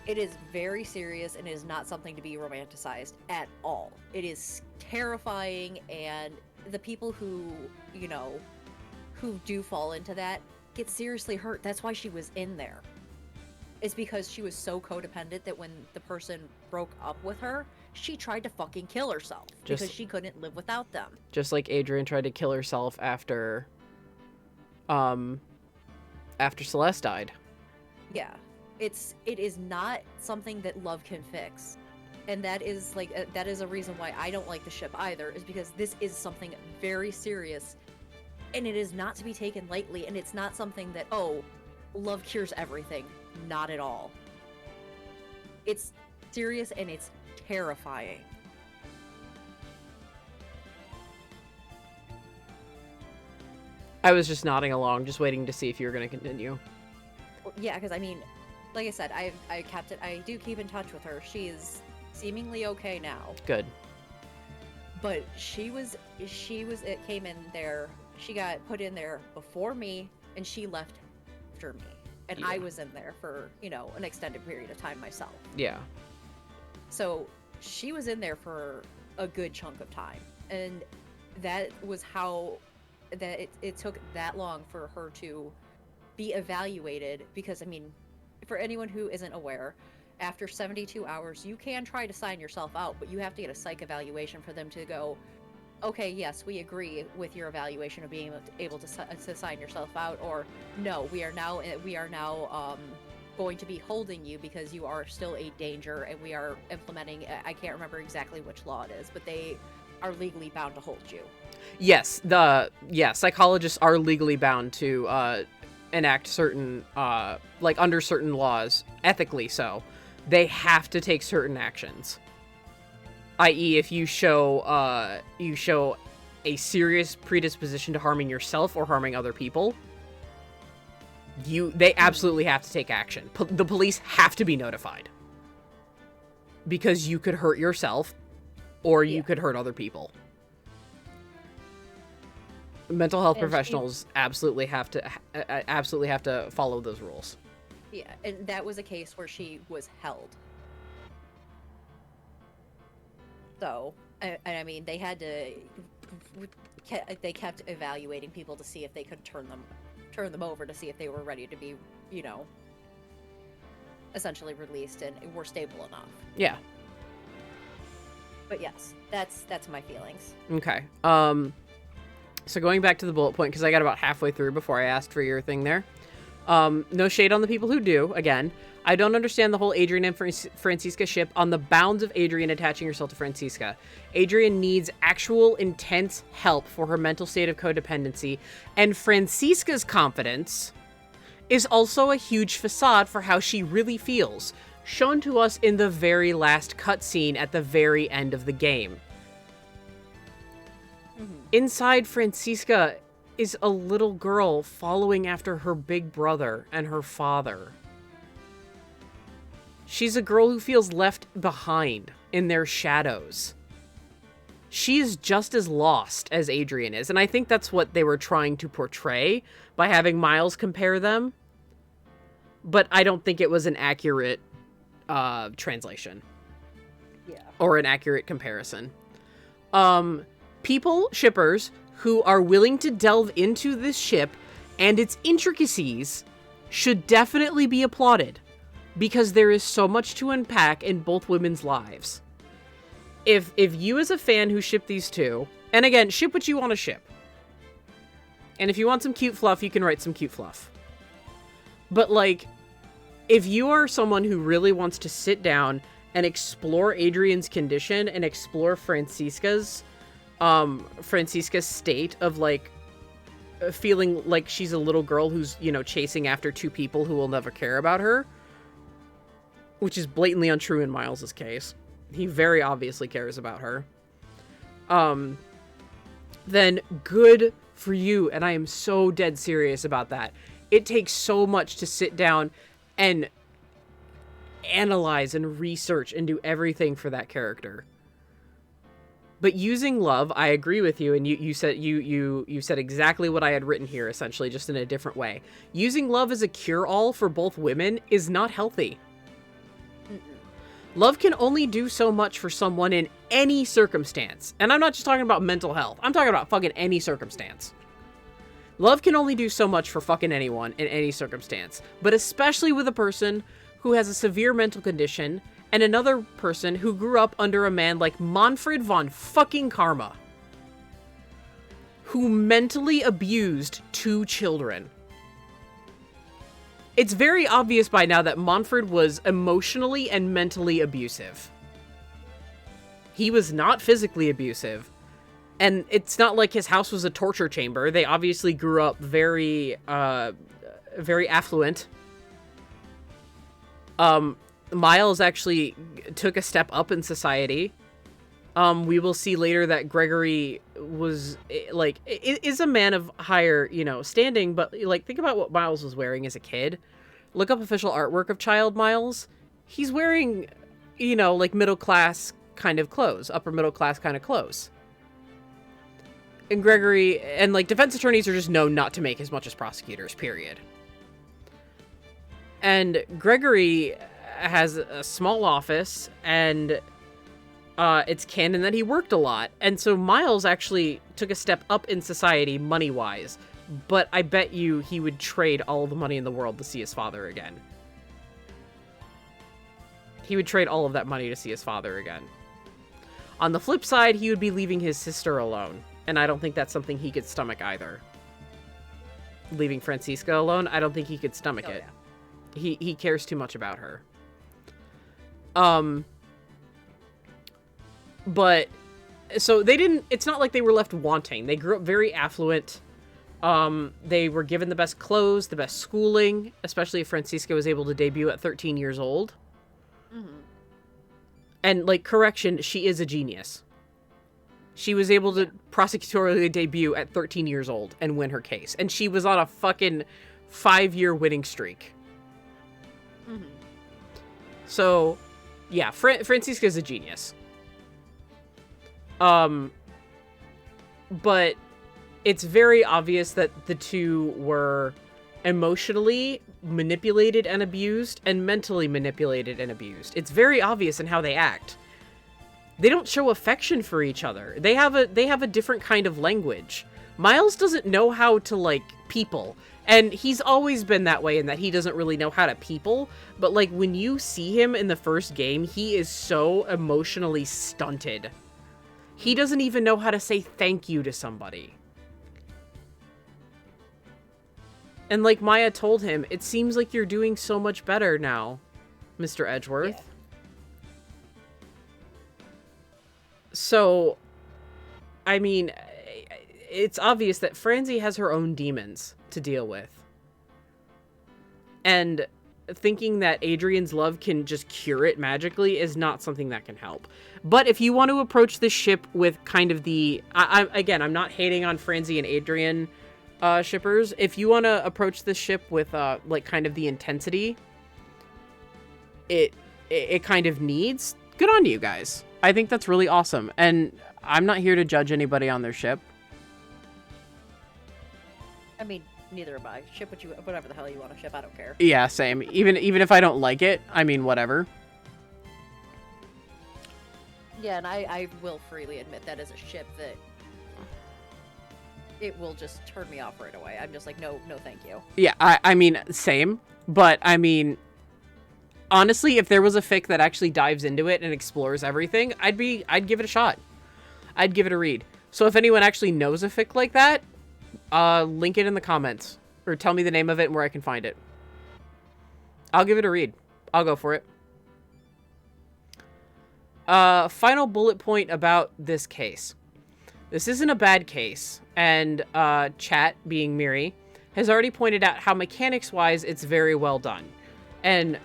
[SPEAKER 2] It is very serious and it is not something to be romanticized at all. It is terrifying, and the people who do fall into that get seriously hurt. That's why she was in there. It's because she was so codependent that when the person broke up with her, she tried to fucking kill herself because she couldn't live without them.
[SPEAKER 1] Just like Adrian tried to kill herself after Celeste died.
[SPEAKER 2] Yeah. it is not something that love can fix. And that is like that is a reason why I don't like the ship either, is because this is something very serious, and it is not to be taken lightly, and it's not something that, oh, love cures everything. Not at all. It's serious and it's terrifying.
[SPEAKER 1] I was just nodding along, just waiting to see if you were going to continue.
[SPEAKER 2] Well, yeah, because I mean, like I said, I do keep in touch with her. She is seemingly okay now.
[SPEAKER 1] Good.
[SPEAKER 2] But it came in there, she got put in there before me, and she left after me. And
[SPEAKER 1] Yeah.
[SPEAKER 2] I was in there for, an extended period of time myself.
[SPEAKER 1] Yeah.
[SPEAKER 2] So she was in there for a good chunk of time. And that was how that it took that long for her to be evaluated, because, I mean, for anyone who isn't aware, after 72 hours, you can try to sign yourself out, but you have to get a psych evaluation for them to go, okay, yes, we agree with your evaluation of being able to sign yourself out, or no, we are now going to be holding you because you are still a danger, and we are implementing, I can't remember exactly which law it is, but they are legally bound to hold you.
[SPEAKER 1] Yes, psychologists are legally bound to enact certain, under certain laws, ethically so. They have to take certain actions. I.e., if you show a serious predisposition to harming yourself or harming other people, they absolutely have to take action. The police have to be notified. Because you could hurt yourself, or you could hurt other people. Mental health professionals absolutely have to follow those rules.
[SPEAKER 2] Yeah, and that was a case where she was held. So, I mean, they had to. They kept evaluating people to see if they could turn them over to see if they were ready to be, essentially released and were stable enough.
[SPEAKER 1] Yeah.
[SPEAKER 2] But yes, that's my feelings.
[SPEAKER 1] Okay. So going back to the bullet point, because I got about halfway through before I asked for your thing there. No shade on the people who do, again. I don't understand the whole Adrian and Francisca ship on the bounds of Adrian attaching herself to Francisca. Adrian needs actual intense help for her mental state of codependency, and Francisca's confidence is also a huge facade for how she really feels, shown to us in the very last cutscene at the very end of the game. Inside Francisca is a little girl following after her big brother and her father. She's a girl who feels left behind in their shadows. She is just as lost as Adrian is, and I think that's what they were trying to portray by having Miles compare them. But I don't think it was an accurate translation.
[SPEAKER 2] Yeah.
[SPEAKER 1] Or an accurate comparison. Shippers who are willing to delve into this ship and its intricacies should definitely be applauded, because there is so much to unpack in both women's lives. If you as a fan who ship these two, and again, ship what you want to ship. And if you want some cute fluff, you can write some cute fluff. But if you are someone who really wants to sit down and explore Adrian's condition and explore Francisca's state of feeling like she's a little girl who's, chasing after two people who will never care about her, which is blatantly untrue in Miles's case. He very obviously cares about her. Then good for you, and I am so dead serious about that. It takes so much to sit down and analyze and research and do everything for that character. But using love, I agree with you, and you said you said exactly what I had written here, essentially, just in a different way. Using love as a cure-all for both women is not healthy. Love can only do so much for someone in any circumstance. And I'm not just talking about mental health. I'm talking about fucking any circumstance. Love can only do so much for fucking anyone in any circumstance. But especially with a person who has a severe mental condition and another person who grew up under a man like Manfred von fucking Karma, who mentally abused two children. It's very obvious by now that Montford was emotionally and mentally abusive. He was not physically abusive. And it's not like his house was a torture chamber. They obviously grew up very affluent. Miles actually took a step up in society. We will see later that Gregory was, like, is a man of higher, standing, but, like, think about what Miles was wearing as a kid. Look up official artwork of child Miles. He's wearing, like, middle-class kind of clothes, upper middle-class kind of clothes. And Gregory, and, like, defense attorneys are just known not to make as much as prosecutors, period. And Gregory has a small office, and it's canon that he worked a lot. And so Miles actually took a step up in society money-wise. But I bet you he would trade all the money in the world to see his father again. He would trade all of that money to see his father again. On the flip side, he would be leaving his sister alone. And I don't think that's something he could stomach either. Leaving Francisca alone, I don't think he could stomach it. Yeah. He cares too much about her. But, so they didn't, it's not like they were left wanting. They grew up very affluent. They were given the best clothes, the best schooling, especially if Francisca was able to debut at 13 years old. Mm-hmm. And, like, correction, she is a genius. She was able to prosecutorially debut at 13 years old and win her case. And she was on a fucking 5-year winning streak. Mm-hmm. So, yeah, Francisca's a genius. But it's very obvious that the two were emotionally manipulated and abused and mentally manipulated and abused. It's very obvious in how they act. They don't show affection for each other. They have a different kind of language. Miles doesn't know how to, like, people. And he's always been that way in that he doesn't really know how to people. But, like, when you see him in the first game, he is so emotionally stunted. He doesn't even know how to say thank you to somebody. And like Maya told him, it seems like you're doing so much better now, Mr. Edgeworth. Yeah. So, I mean, it's obvious that Francie has her own demons to deal with. And thinking that Adrian's love can just cure it magically is not something that can help. But if you want to approach this ship with kind of the... I'm not hating on Francie and Adrian shippers. If you want to approach this ship with, like, kind of the intensity it kind of needs, good on you guys. I think that's really awesome. And I'm not here to judge anybody on their ship.
[SPEAKER 2] I mean, neither am I. Ship whatever the hell you want to ship. I don't care.
[SPEAKER 1] Yeah, same. Even if I don't like it, I mean, whatever.
[SPEAKER 2] Yeah, and I will freely admit that as a ship that it will just turn me off right away. I'm just like, no, thank you. Yeah,
[SPEAKER 1] I mean, same. But, I mean, honestly, if there was a fic that actually dives into it and explores everything, I'd give it a shot. I'd give it a read. So if anyone actually knows a fic like that, link it in the comments. Or tell me the name of it and where I can find it. I'll give it a read. I'll go for it. Final bullet point about this case. This isn't a bad case, and chat, being Miri, has already pointed out how mechanics-wise it's very well done. And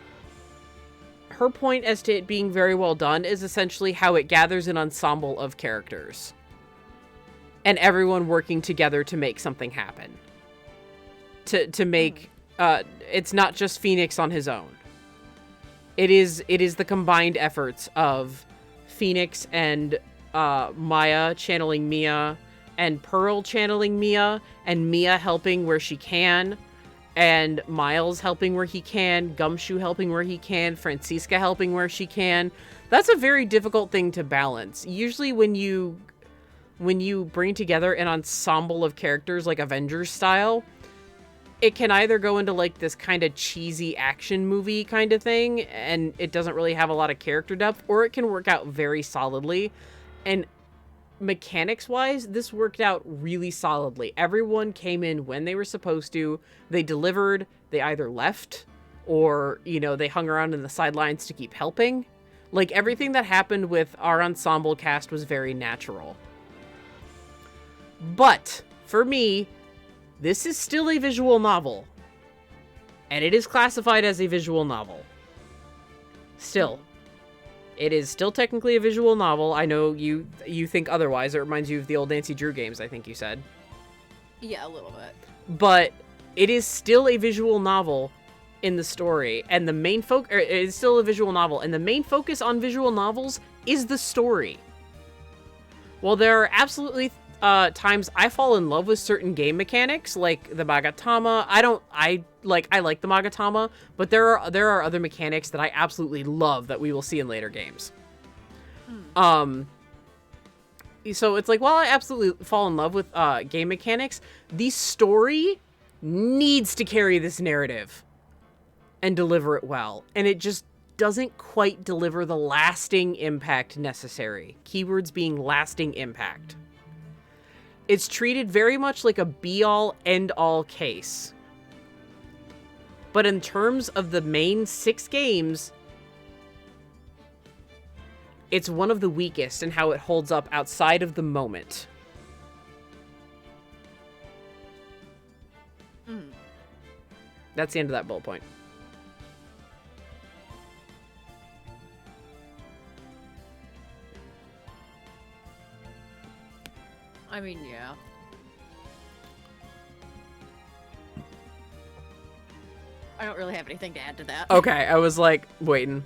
[SPEAKER 1] her point as to it being very well done is essentially how it gathers an ensemble of characters. And everyone working together to make something happen. To make... it's not just Phoenix on his own. It is the combined efforts of Phoenix and Maya channeling Mia, and Pearl channeling Mia, and Mia helping where she can, and Miles helping where he can, Gumshoe helping where he can, Francisca helping where she can. That's a very difficult thing to balance. Usually when you bring together an ensemble of characters like Avengers style, it can either go into like this kind of cheesy action movie kind of thing, and it doesn't really have a lot of character depth, or it can work out very solidly. And mechanics-wise, this worked out really solidly. Everyone came in when they were supposed to. They delivered. They either left or, they hung around in the sidelines to keep helping. Like, everything that happened with our ensemble cast was very natural. But, for me, this is still a visual novel. And it is classified as a visual novel. Still. It is still technically a visual novel. I know you think otherwise. It reminds you of the old Nancy Drew games, I think you said.
[SPEAKER 2] Yeah, a little bit.
[SPEAKER 1] But it is still a visual novel in the story. And the main it is still a visual novel. And the main focus on visual novels is the story. Well, there are absolutely times I fall in love with certain game mechanics, like the Magatama. I like the Magatama, but there are other mechanics that I absolutely love that we will see in later games. So it's like, while I absolutely fall in love with game mechanics, the story needs to carry this narrative and deliver it well, and it just doesn't quite deliver the lasting impact necessary. Keywords being lasting impact. It's treated very much like a be-all, end-all case. But in terms of the main 6 games, it's one of the weakest in how it holds up outside of the moment. That's the end of that bullet point.
[SPEAKER 2] I mean, yeah. I don't really have anything to add to that.
[SPEAKER 1] Okay, I was like, waiting.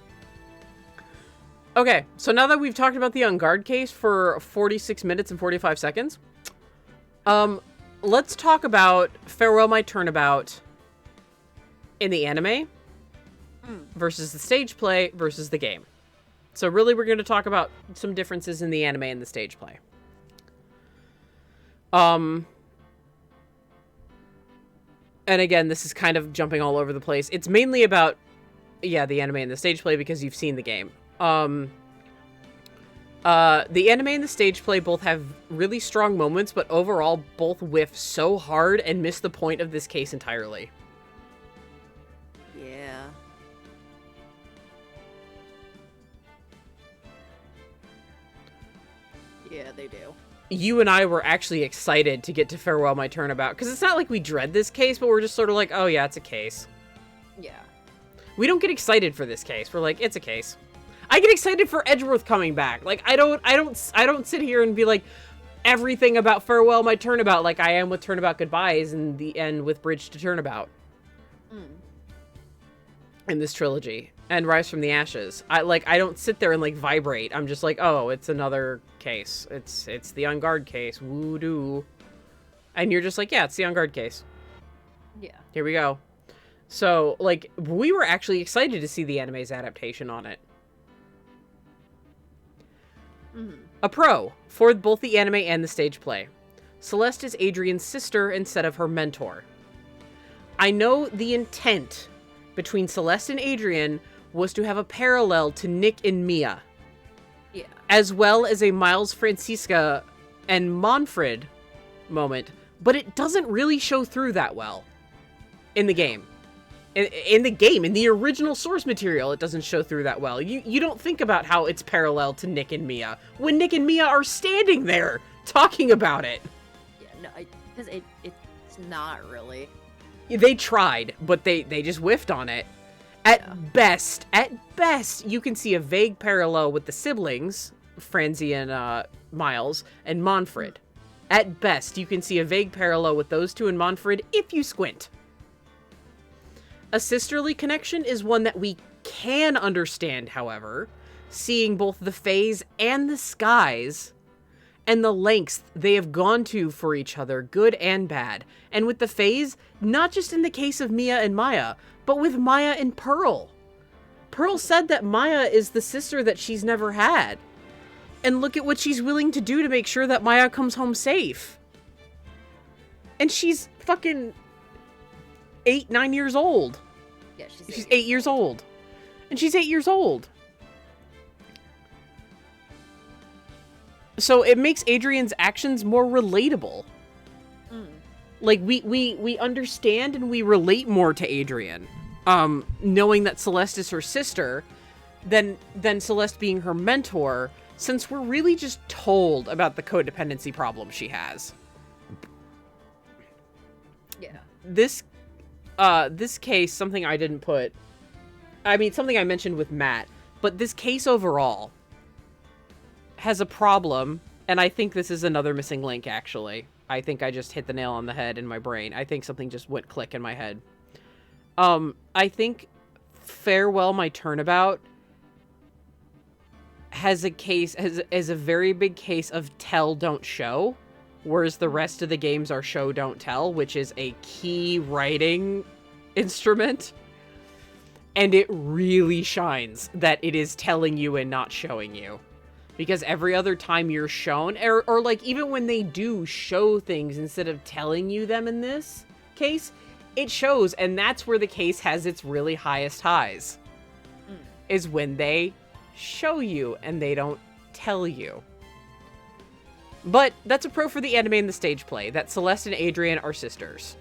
[SPEAKER 1] Okay, so now that we've talked about the On Guard case for 46 minutes and 45 seconds, let's talk about Farewell My Turnabout in the anime versus the stage play versus the game. So really, we're going to talk about some differences in the anime and the stage play. And again, this is kind of jumping all over the place. It's mainly about, the anime and the stage play because you've seen the game. The anime and the stage play both have really strong moments, but overall both whiff so hard and miss the point of this case entirely.
[SPEAKER 2] Yeah. Yeah, they do.
[SPEAKER 1] You and I were actually excited to get to Farewell My Turnabout, because it's not like we dread this case, but we're just sort of like, oh yeah, it's a case.
[SPEAKER 2] Yeah.
[SPEAKER 1] We don't get excited for this case. We're like, it's a case. I get excited for Edgeworth coming back. Like, I don't sit here and be like, everything about Farewell My Turnabout like I am with Turnabout Goodbyes and the end with Bridge to Turnabout. In this trilogy. And Rise from the Ashes. I don't sit there and like vibrate. I'm just like, oh, it's another case. It's the On Guard case. Woo-doo. And you're just like, yeah, it's the On Guard case.
[SPEAKER 2] Yeah.
[SPEAKER 1] Here we go. So, like, we were actually excited to see the anime's adaptation on it. A pro for both the anime and the stage play. Celeste is Adrian's sister instead of her mentor. I know the intent between Celeste and Adrian was to have a parallel to Nick and Mia.
[SPEAKER 2] Yeah.
[SPEAKER 1] As well as a Miles, Francisca, and Manfred moment, but it doesn't really show through that well in the game. In the original source material, it doesn't show through that well. You don't think about how it's parallel to Nick and Mia when Nick and Mia are standing there talking about it.
[SPEAKER 2] Yeah, no, because it's not really.
[SPEAKER 1] They tried, but they just whiffed on it. At best, you can see a vague parallel with the siblings, Franzi and Miles, and Manfred. At best, you can see a vague parallel with those two and Manfred if you squint. A sisterly connection is one that we can understand, however, seeing both the Fays and the Skies and the lengths they have gone to for each other, good and bad. And with the Fays, not just in the case of Mia and Maya, but with Maya and Pearl. Pearl said that Maya is the sister that she's never had. And look at what she's willing to do to make sure that Maya comes home safe. And she's fucking 9 years old.
[SPEAKER 2] Yeah,
[SPEAKER 1] she's 8 years old. And she's 8 years old. So it makes Adrian's actions more relatable.
[SPEAKER 2] Mm.
[SPEAKER 1] Like, we understand and we relate more to Adrian. Knowing that Celeste is her sister, than Celeste being her mentor, since we're really just told about the codependency problem she has.
[SPEAKER 2] Yeah.
[SPEAKER 1] This case, something I didn't put... I mean, something I mentioned with Matt, but this case overall has a problem, and I think this is another missing link, actually. I think I just hit the nail on the head in my brain. I think something just went click in my head. I think Farewell My Turnabout has a very big case of tell, don't show, whereas the rest of the games are show, don't tell, which is a key writing instrument. And it really shines that it is telling you and not showing you. Because every other time you're shown, or like even when they do show things instead of telling you them in this case, it shows, and that's where the case has its really highest highs. Is when they show you and they don't tell you. But that's a pro for the anime and the stage play, that Celeste and Adrian are sisters.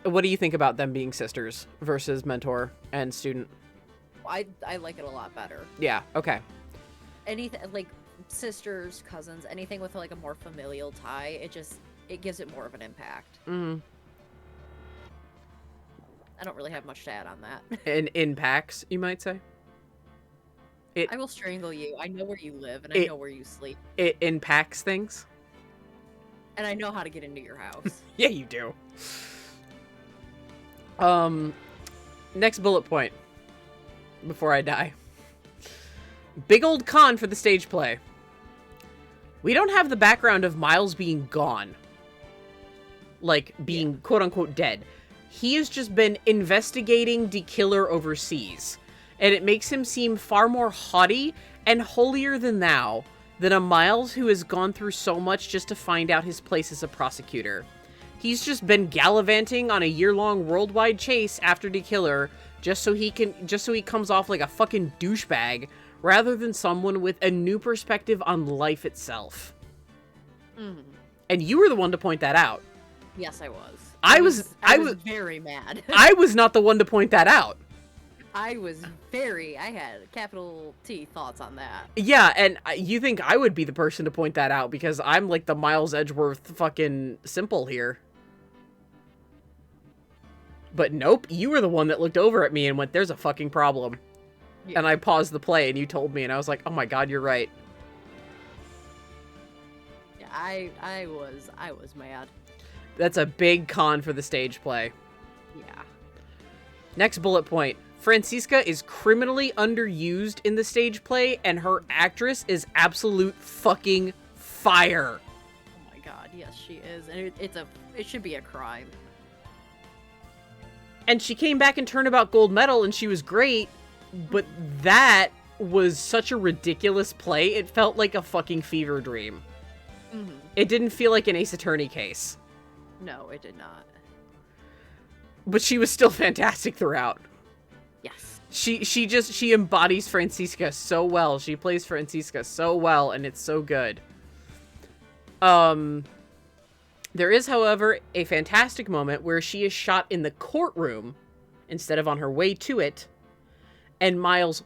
[SPEAKER 1] What do you think about them being sisters versus mentor and student?
[SPEAKER 2] I like it a lot better.
[SPEAKER 1] Yeah, okay.
[SPEAKER 2] Anything like sisters, cousins, anything with like a more familial tie, it gives it more of an impact.
[SPEAKER 1] Mm.
[SPEAKER 2] I don't really have much to add on that.
[SPEAKER 1] And impacts, you might say?
[SPEAKER 2] I will strangle you. I know where you live, and I know where you sleep.
[SPEAKER 1] It impacts things?
[SPEAKER 2] And I know how to get into your house.
[SPEAKER 1] Yeah, you do. Next bullet point. Before I die. Big old con for the stage play. We don't have the background of Miles being gone. Like, being quote-unquote dead. He has just been investigating the killer overseas. And it makes him seem far more haughty and holier than thou than a Miles who has gone through so much just to find out his place as a prosecutor. He's just been gallivanting on a year-long worldwide chase after the killer just so he comes off like a fucking douchebag rather than someone with a new perspective on life itself.
[SPEAKER 2] Mm.
[SPEAKER 1] And you were the one to point that out.
[SPEAKER 2] Yes, I was.
[SPEAKER 1] I was
[SPEAKER 2] very mad.
[SPEAKER 1] I was not the one to point that out.
[SPEAKER 2] I had capital T thoughts on that.
[SPEAKER 1] Yeah, and you think I would be the person to point that out because I'm like the Miles Edgeworth fucking simple here. But nope, you were the one that looked over at me and went, there's a fucking problem. Yeah. And I paused the play and you told me and I was like, oh my god, you're right.
[SPEAKER 2] Yeah, I was mad.
[SPEAKER 1] That's a big con for the stage play.
[SPEAKER 2] Yeah.
[SPEAKER 1] Next bullet point. Franziska is criminally underused in the stage play and her actress is absolute fucking fire.
[SPEAKER 2] Oh my god, yes she is. And it should be a crime.
[SPEAKER 1] And she came back in Turnabout Gold Medal and she was great, but that was such a ridiculous play. It felt like a fucking fever dream.
[SPEAKER 2] Mm-hmm.
[SPEAKER 1] It didn't feel like an Ace Attorney case.
[SPEAKER 2] No, it did not.
[SPEAKER 1] But she was still fantastic throughout.
[SPEAKER 2] Yes.
[SPEAKER 1] She embodies Franziska so well. She plays Franziska so well, and it's so good. There is, however, a fantastic moment where she is shot in the courtroom instead of on her way to it, and Miles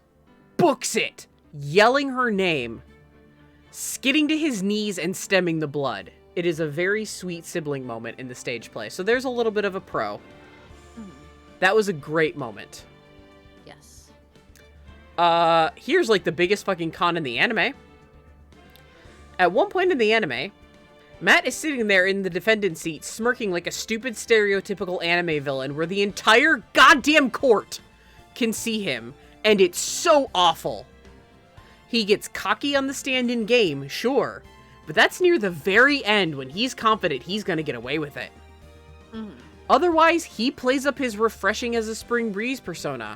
[SPEAKER 1] books it, yelling her name, skidding to his knees and stemming the blood. It is a very sweet sibling moment in the stage play, so there's a little bit of a pro.
[SPEAKER 2] Mm-hmm.
[SPEAKER 1] That was a great moment.
[SPEAKER 2] Yes.
[SPEAKER 1] Here's like the biggest fucking con in the anime. At one point in the anime, Matt is sitting there in the defendant's seat, smirking like a stupid stereotypical anime villain where the entire goddamn court can see him, and it's so awful. He gets cocky on the stand in game, sure, but that's near the very end when he's confident he's gonna get away with it.
[SPEAKER 2] Mm-hmm.
[SPEAKER 1] Otherwise, he plays up his refreshing as a spring breeze persona.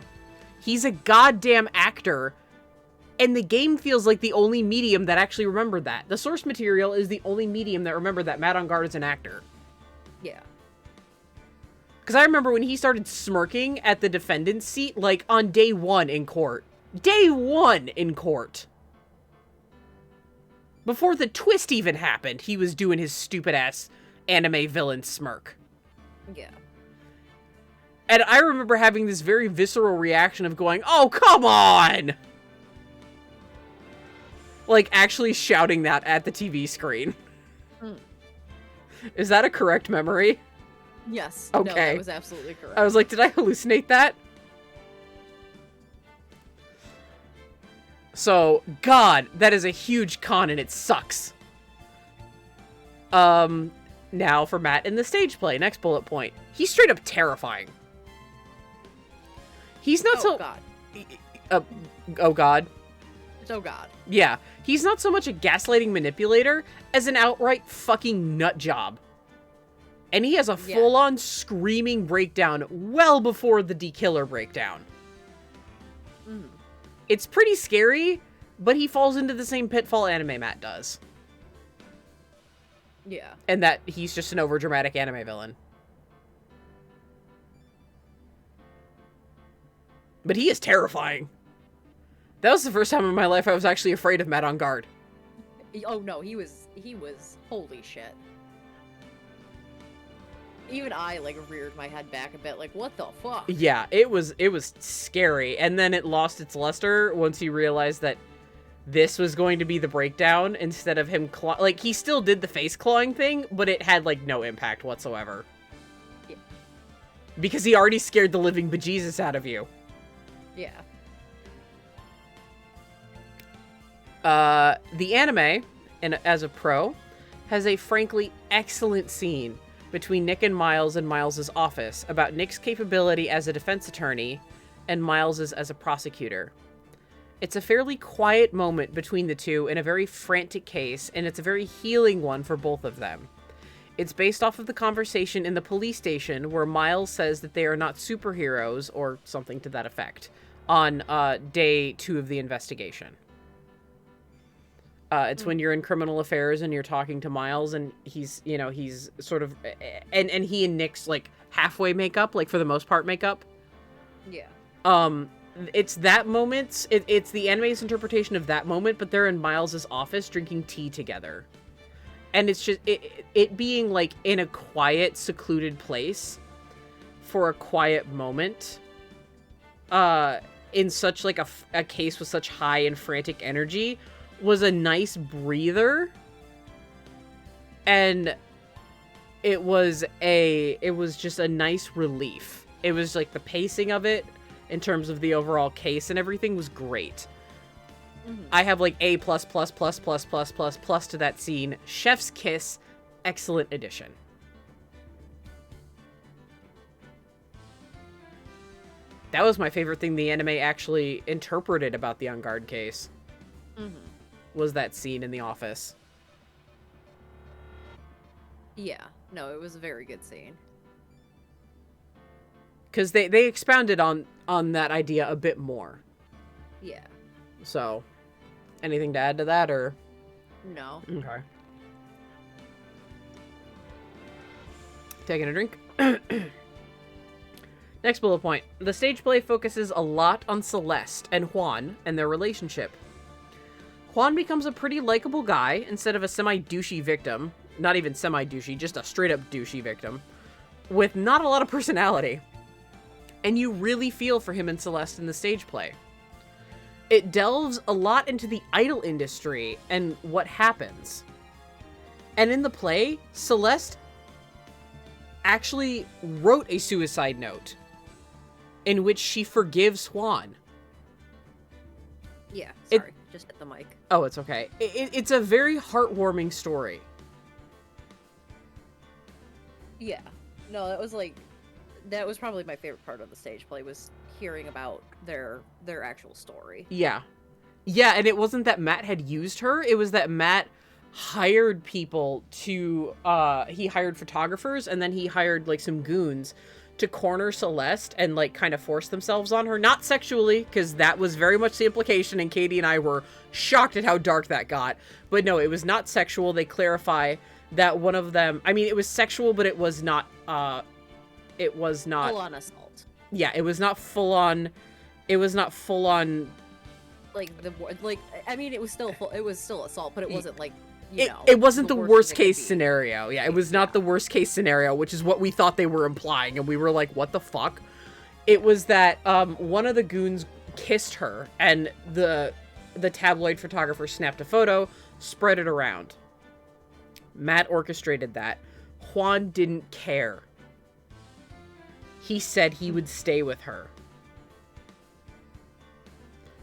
[SPEAKER 1] He's a goddamn actor, and the game feels like the only medium that actually remembered that. The source material is the only medium that remembered that Matt on Guard is an actor.
[SPEAKER 2] Yeah.
[SPEAKER 1] Because I remember when he started smirking at the defendant's seat, like, on day 1 in court. Day 1 in court. Before the twist even happened, he was doing his stupid-ass anime villain smirk.
[SPEAKER 2] Yeah.
[SPEAKER 1] And I remember having this very visceral reaction of going, oh, come on! Like, actually shouting that at the TV screen. Mm. Is that a correct memory?
[SPEAKER 2] Yes.
[SPEAKER 1] Okay.
[SPEAKER 2] No, that was absolutely correct.
[SPEAKER 1] I was like, did I hallucinate that? So, God, that is a huge con and it sucks. Now for Matt in the stage play. Next bullet point. He's straight up terrifying. He's not
[SPEAKER 2] oh, God.
[SPEAKER 1] Oh, God.
[SPEAKER 2] Oh, God.
[SPEAKER 1] Yeah. He's not so much a gaslighting manipulator as an outright fucking nut job. And he has a full-on screaming breakdown well before the D-Killer breakdown.
[SPEAKER 2] Mm.
[SPEAKER 1] It's pretty scary, but he falls into the same pitfall anime Matt does.
[SPEAKER 2] Yeah.
[SPEAKER 1] And that he's just an overdramatic anime villain. But he is terrifying. That was the first time in my life I was actually afraid of Matt on guard.
[SPEAKER 2] Oh no, he was holy shit. Even I, like, reared my head back a bit, like, what the fuck?
[SPEAKER 1] Yeah, it was scary. And then it lost its luster once he realized that this was going to be the breakdown instead of him like, he still did the face clawing thing, but it had, like, no impact whatsoever.
[SPEAKER 2] Yeah.
[SPEAKER 1] Because he already scared the living bejesus out of you.
[SPEAKER 2] Yeah.
[SPEAKER 1] The anime, and as a pro, has a frankly excellent scene between Nick and Miles in Miles's office about Nick's capability as a defense attorney and Miles's as a prosecutor. It's a fairly quiet moment between the two in a very frantic case, and it's a very healing one for both of them. It's based off of the conversation in the police station where Miles says that they are not superheroes, or something to that effect, on day 2 of the investigation. It's when you're in criminal affairs and you're talking to Miles and he's sort of, and he and Nick's, like, halfway make up, like, for the most part make up.
[SPEAKER 2] Yeah.
[SPEAKER 1] It's that moment, it's the anime's interpretation of that moment, but they're in Miles's office drinking tea together. And it's just, it being, like, in a quiet, secluded place for a quiet moment, in such, like, a case with such high and frantic energy, was a nice breather, and it was just a nice relief. It was like the pacing of it in terms of the overall case and everything was great. Mm-hmm. I have like A+++++++ to that scene. Chef's kiss, excellent addition. That was my favorite thing the anime actually interpreted about the On Guard case. Mm-hmm. Was that scene in the office.
[SPEAKER 2] Yeah. No, it was a very good scene.
[SPEAKER 1] Because they expounded on that idea a bit more.
[SPEAKER 2] Yeah.
[SPEAKER 1] So, anything to add to that, or?
[SPEAKER 2] No.
[SPEAKER 1] Okay. Taking a drink. Next bullet point. The stage play focuses a lot on Celeste and Juan and their relationship. Juan becomes a pretty likable guy instead of a semi-douchey victim. Not even semi-douchey, just a straight-up douchey victim. With not a lot of personality. And you really feel for him and Celeste in the stage play. It delves a lot into the idol industry and what happens. And in the play, Celeste actually wrote a suicide note in which she forgives Juan.
[SPEAKER 2] Yeah, sorry. Just hit the mic.
[SPEAKER 1] Oh, it's okay. It's a very heartwarming story.
[SPEAKER 2] Yeah. No, that was probably my favorite part of the stage play, was hearing about their actual story.
[SPEAKER 1] Yeah. Yeah, and it wasn't that Matt had used her. It was that Matt hired people to, he hired photographers, and then he hired, like, some goons to corner Celeste and, like, kind of force themselves on her. Not sexually, because that was very much the implication, and Kaity and I were shocked at how dark that got. But no, it was not sexual. They clarify that one of them, I mean, it was sexual, but it was not, it was not
[SPEAKER 2] full on assault.
[SPEAKER 1] Yeah, it was not full on. It was not full on.
[SPEAKER 2] I mean, it was still assault, but it wasn't like
[SPEAKER 1] it wasn't the worst
[SPEAKER 2] thing it could
[SPEAKER 1] case
[SPEAKER 2] be.
[SPEAKER 1] scenario. Yeah, it was not the worst case scenario, which is what we thought they were implying, and we were like, "What the fuck?" It was that one of the goons kissed her, and the tabloid photographer snapped a photo, spread it around. Matt orchestrated that. Juan didn't care. He said he would stay with her.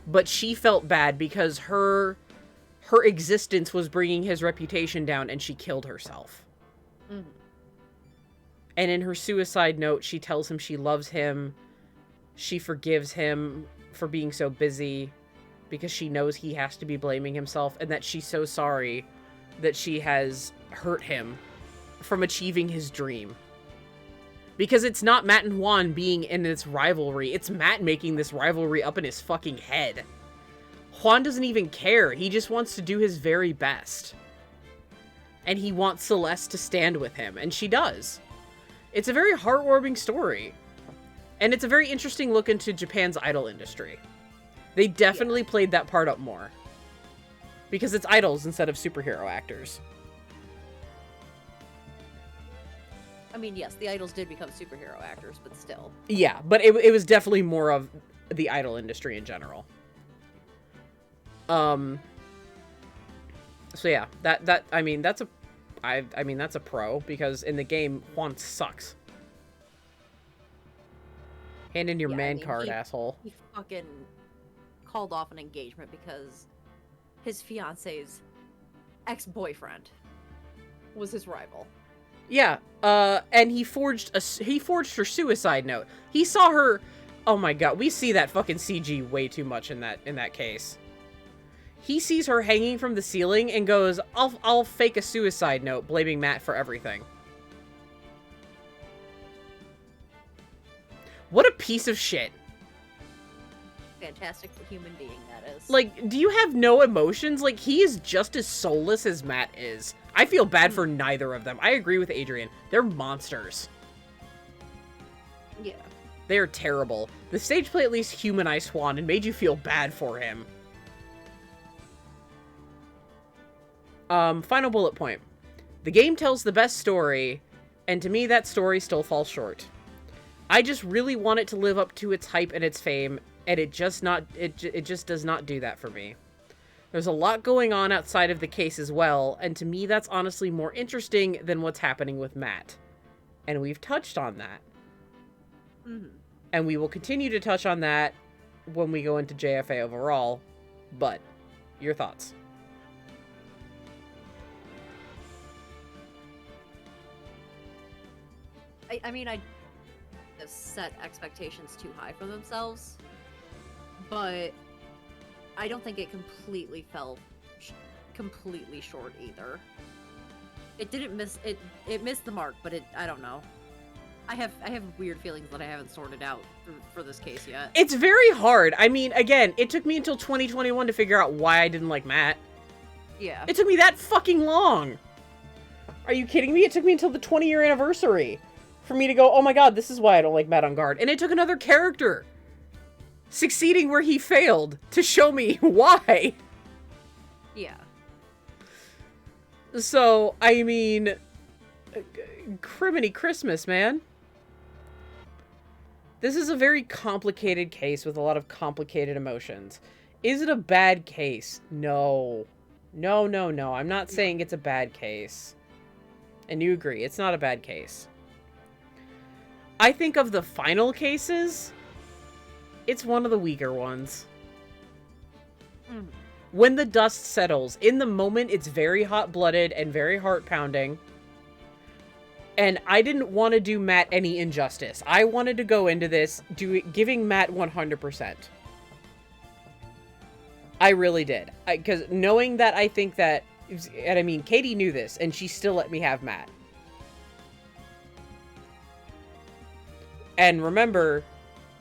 [SPEAKER 1] But she felt bad because her existence was bringing his reputation down, and she killed herself.
[SPEAKER 2] Mm-hmm.
[SPEAKER 1] And in her suicide note, she tells him she loves him. She forgives him for being so busy because she knows he has to be blaming himself, and that she's so sorry that she has hurt him from achieving his dream. Because it's not Matt and Juan being in this rivalry. It's Matt making this rivalry up in his fucking head. Juan doesn't even care. He just wants to do his very best. And he wants Celeste to stand with him. And she does. It's a very heartwarming story. And it's a very interesting look into Japan's idol industry. They definitely played that part up more. Because it's idols instead of superhero actors.
[SPEAKER 2] I mean, yes, the idols did become superhero actors, but still.
[SPEAKER 1] Yeah, but it was definitely more of the idol industry in general. So yeah, I mean that's a pro, because in the game Juan sucks. Hand in your card, asshole.
[SPEAKER 2] He fucking called off an engagement because his fiance's ex-boyfriend was his rival.
[SPEAKER 1] Yeah, and he forged her suicide note. He saw her. Oh my god, we see that fucking CG way too much in that case. He sees her hanging from the ceiling and goes, "I'll fake a suicide note, blaming Matt for everything." What a piece of shit.
[SPEAKER 2] Fantastic human being that is.
[SPEAKER 1] Like, do you have no emotions? Like, he is just as soulless as Matt is. I feel bad for neither of them. I agree with Adrian. They're monsters.
[SPEAKER 2] Yeah.
[SPEAKER 1] They are terrible. The stage play at least humanized Juan and made you feel bad for him. Final bullet point. The game tells the best story, and to me that story still falls short. I just really want it to live up to its hype and its fame, and it just does not do that for me. There's a lot going on outside of the case as well, and to me that's honestly more interesting than what's happening with Matt. And we've touched on that.
[SPEAKER 2] Mm-hmm.
[SPEAKER 1] And we will continue to touch on that when we go into JFA overall. But, your thoughts?
[SPEAKER 2] I mean, I have set expectations too high for themselves, but I don't think it completely fell completely short either. It didn't miss it. It missed the mark, but I don't know. I have weird feelings that I haven't sorted out for this case yet.
[SPEAKER 1] It's very hard. I mean, again, it took me until 2021 to figure out why I didn't like Matt.
[SPEAKER 2] Yeah.
[SPEAKER 1] It took me that fucking long. Are you kidding me? It took me until the 20-year anniversary for me to go, oh my god, this is why I don't like Matt on guard. And it took another character succeeding where he failed to show me why.
[SPEAKER 2] Yeah.
[SPEAKER 1] So, I mean, criminy Christmas, man. This is a very complicated case with a lot of complicated emotions. Is it a bad case? No. No, no, no. I'm not saying it's a bad case. And you agree, it's not a bad case. I think of the final cases, it's one of the weaker ones.
[SPEAKER 2] Mm.
[SPEAKER 1] When the dust settles, in the moment, it's very hot-blooded and very heart-pounding. And I didn't want to do Matt any injustice. I wanted to go into this giving Matt 100%. I really did. Because knowing that I think that... And I mean, Kaity knew this, and she still let me have Matt. And remember,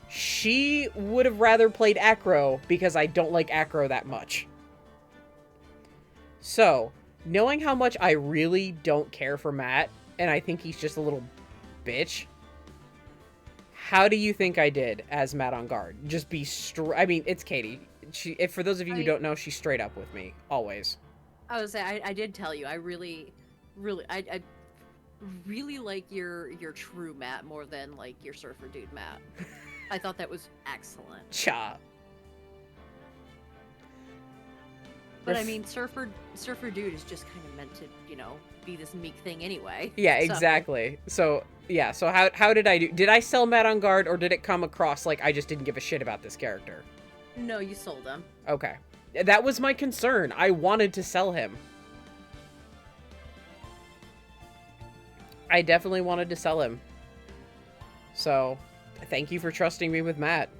[SPEAKER 1] she would have rather played Acro because I don't like Acro that much. So, knowing how much I really don't care for Matt, and I think he's just a little bitch, how do you think I did as Matt on guard? Just be I mean, it's Katie. If for those of you who don't know, she's straight up with me always.
[SPEAKER 2] I was say I did tell you I really I really like your true Matt more than like your surfer dude Matt. I thought that was excellent.
[SPEAKER 1] Cha.
[SPEAKER 2] But I mean, surfer dude is just kind of meant to, you know, be this meek thing anyway.
[SPEAKER 1] Yeah, exactly. So yeah, so how did I do? Did I sell Matt on guard, or did it come across like I just didn't give a shit about this character?
[SPEAKER 2] No, you sold him.
[SPEAKER 1] Okay, that was my concern. I wanted to sell him. I definitely wanted to sell him. So, thank you for trusting me with Matt.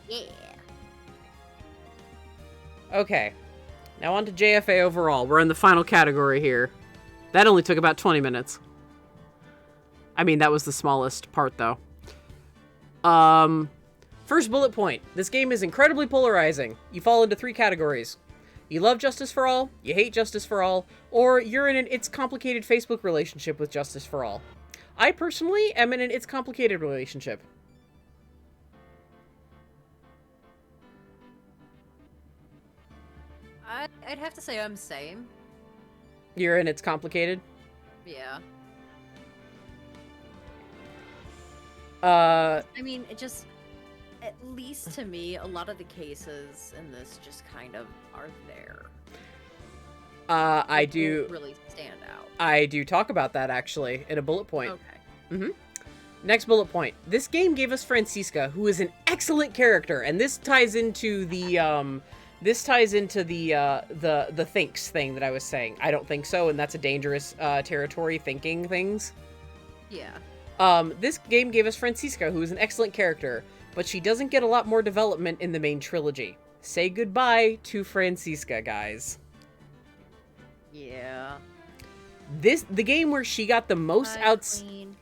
[SPEAKER 2] Yeah.
[SPEAKER 1] Okay, now on to JFA overall. We're in the final category here. That only took about 20 minutes. I mean, that was the smallest part, though. First bullet point. This game is incredibly polarizing. You fall into 3 categories. You love Justice for All, you hate Justice for All, or you're in an It's Complicated Facebook relationship with Justice for All. I personally am in an It's Complicated relationship.
[SPEAKER 2] I'd have to say I'm same.
[SPEAKER 1] You're in It's Complicated?
[SPEAKER 2] Yeah.
[SPEAKER 1] I
[SPEAKER 2] mean, it just, at least to me, a lot of the cases in this just kind of are there.
[SPEAKER 1] I
[SPEAKER 2] They
[SPEAKER 1] do
[SPEAKER 2] don't really stand out.
[SPEAKER 1] I do talk about that actually in a bullet point.
[SPEAKER 2] Okay.
[SPEAKER 1] Next bullet point. This game gave us Francisca, who is an excellent character, and this ties into the the thinks thing that I was saying. I don't think so, and that's a dangerous territory, thinking things.
[SPEAKER 2] Yeah.
[SPEAKER 1] This game gave us Francisca, who is an excellent character, but she doesn't get a lot more development in the main trilogy. Say goodbye to Francisca, guys.
[SPEAKER 2] Yeah.
[SPEAKER 1] The game where she got the most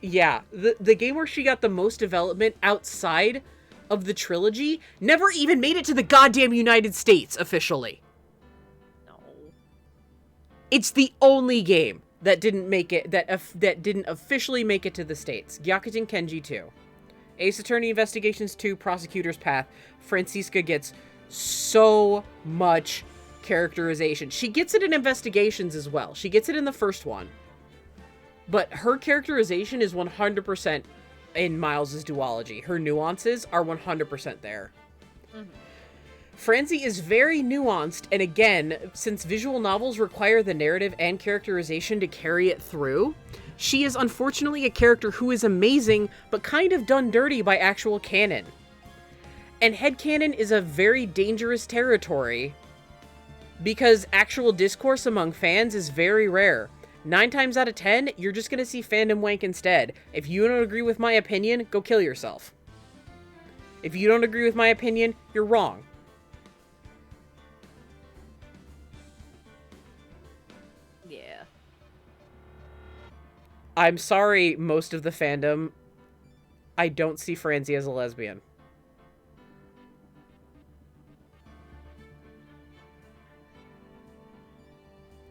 [SPEAKER 1] the game where she got the most development outside of the trilogy never even made it to the goddamn United States officially.
[SPEAKER 2] No.
[SPEAKER 1] It's the only game that didn't make it that didn't officially make it to the States. Gyakuten Kenji 2. Ace Attorney Investigations 2 Prosecutor's Path. Francisca gets so much characterization. She gets it in Investigations as well. She gets it in the first one. But her characterization is 100% in Miles's duology. Her nuances are 100% there. Francie is very nuanced, and again, since visual novels require the narrative and characterization to carry it through, she is unfortunately a character who is amazing, but kind of done dirty by actual canon. And headcanon is a very dangerous territory, because actual discourse among fans is very rare. 9 times out of 10, you're just gonna see fandom wank instead. If you don't agree with my opinion, go kill yourself. If you don't agree with my opinion, you're wrong.
[SPEAKER 2] Yeah.
[SPEAKER 1] I'm sorry, most of the fandom. I don't see Francie as a lesbian.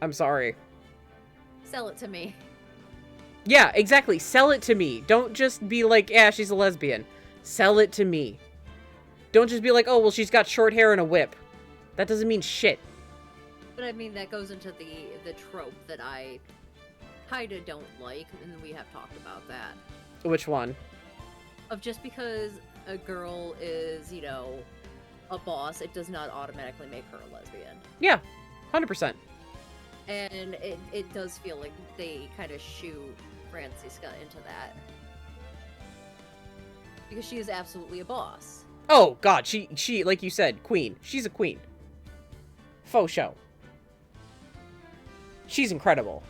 [SPEAKER 1] I'm sorry.
[SPEAKER 2] Sell it to me.
[SPEAKER 1] Yeah, exactly. Sell it to me. Don't just be like, yeah, she's a lesbian. Sell it to me. Don't just be like, oh, well, she's got short hair and a whip. That doesn't mean shit.
[SPEAKER 2] But I mean, that goes into the trope that I kind of don't like, and we have talked about that.
[SPEAKER 1] Which one?
[SPEAKER 2] Of just because a girl is, you know, a boss, it does not automatically make her a lesbian.
[SPEAKER 1] Yeah, 100%.
[SPEAKER 2] And it does feel like they kind of shoot Francisca into that. Because she is absolutely a boss.
[SPEAKER 1] Oh, God, she, like you said, queen. She's a queen. Faux show. She's incredible.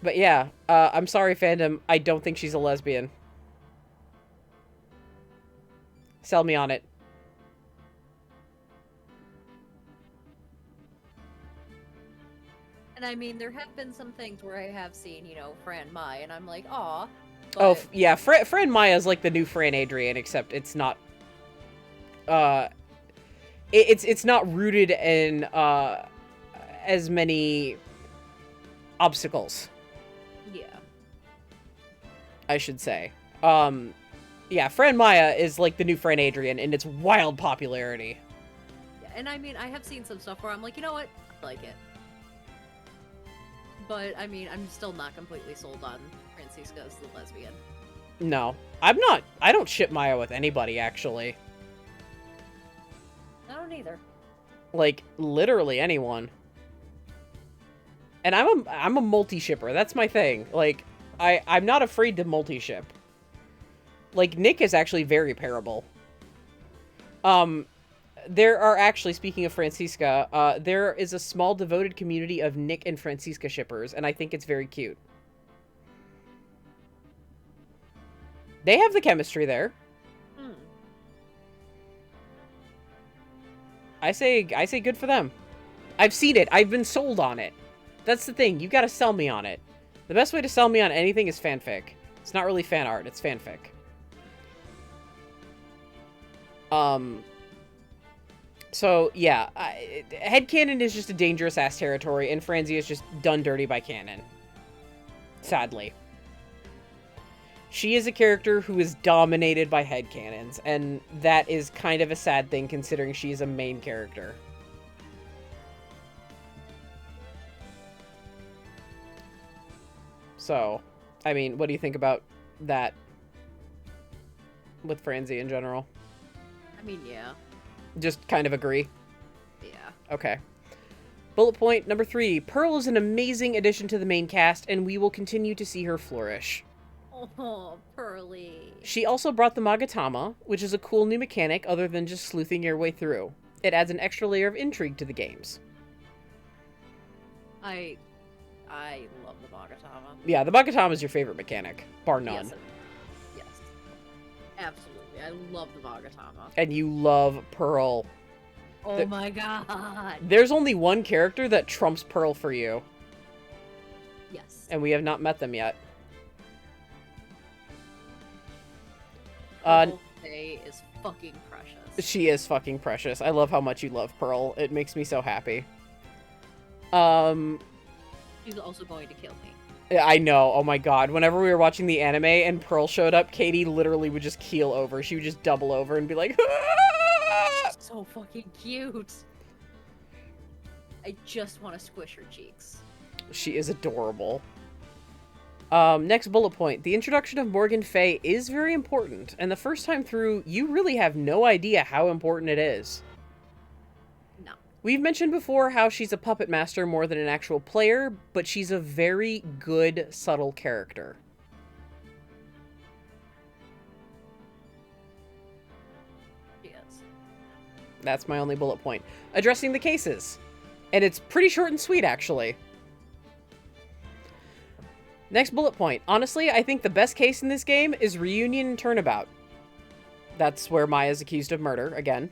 [SPEAKER 1] But yeah, I'm sorry, fandom. I don't think she's a lesbian. Sell me on it.
[SPEAKER 2] And I mean, there have been some things where I have seen, you know, Fran Mai, and I'm like, aw.
[SPEAKER 1] Oh, yeah, Fran Maya's like the new Fran Adrian, except it's not... It's not rooted in, as many... obstacles,
[SPEAKER 2] Yeah.
[SPEAKER 1] I should say. Yeah, Fran Maya is like the new Fran Adrian in its wild popularity.
[SPEAKER 2] Yeah, and I mean, I have seen some stuff where I'm like, you know what? I like it. But, I mean, I'm still not completely sold on Francisca as the lesbian.
[SPEAKER 1] No, I'm not. I don't ship Maya with anybody, actually.
[SPEAKER 2] I don't either.
[SPEAKER 1] Like, literally anyone. And I'm a multi-shipper. That's my thing. Like, I'm not afraid to multi-ship. Like, Nick is actually very pairable. There are actually, speaking of Francisca, there is a small devoted community of Nick and Francisca shippers, and I think it's very cute. They have the chemistry there.
[SPEAKER 2] Hmm.
[SPEAKER 1] I say good for them. I've seen it. I've been sold on it. That's the thing. You gotta sell me on it. The best way to sell me on anything is fanfic. It's not really fan art. It's fanfic. So, yeah. Headcanon is just a dangerous-ass territory, and Franzi is just done dirty by canon. Sadly. She is a character who is dominated by headcanons, and that is kind of a sad thing considering she is a main character. So, I mean, what do you think about that with Franzi in general?
[SPEAKER 2] I mean, yeah.
[SPEAKER 1] Just kind of agree?
[SPEAKER 2] Yeah.
[SPEAKER 1] Okay. Bullet point number 3. Pearl is an amazing addition to the main cast, and we will continue to see her flourish.
[SPEAKER 2] Oh, Pearly.
[SPEAKER 1] She also brought the Magatama, which is a cool new mechanic other than just sleuthing your way through. It adds an extra layer of intrigue to the games.
[SPEAKER 2] I love the Magatama.
[SPEAKER 1] Yeah, the Magatama is your favorite mechanic, bar none.
[SPEAKER 2] Yes. Absolutely. I love the Magatama.
[SPEAKER 1] And you love Pearl.
[SPEAKER 2] Oh my god.
[SPEAKER 1] There's only one character that trumps Pearl for you.
[SPEAKER 2] Yes.
[SPEAKER 1] And we have not met them yet.
[SPEAKER 2] Pearl is fucking precious.
[SPEAKER 1] She is fucking precious. I love how much you love Pearl. It makes me so happy.
[SPEAKER 2] She's also going to kill me.
[SPEAKER 1] I know. Oh my god. Whenever we were watching the anime and Pearl showed up, Kaity literally would just keel over. She would just double over and be like, "Ah!"
[SPEAKER 2] So fucking cute. I just want to squish her cheeks.
[SPEAKER 1] She is adorable. Next bullet point. The introduction of Morgan Fay is very important, and the first time through, you really have no idea how important it is.
[SPEAKER 2] No.
[SPEAKER 1] We've mentioned before how she's a puppet master more than an actual player, but she's a very good, subtle character.
[SPEAKER 2] She is.
[SPEAKER 1] That's my only bullet point. Addressing the cases. And it's pretty short and sweet, actually. Next bullet point. Honestly, I think the best case in this game is Reunion and Turnabout. That's where Maya's accused of murder, again.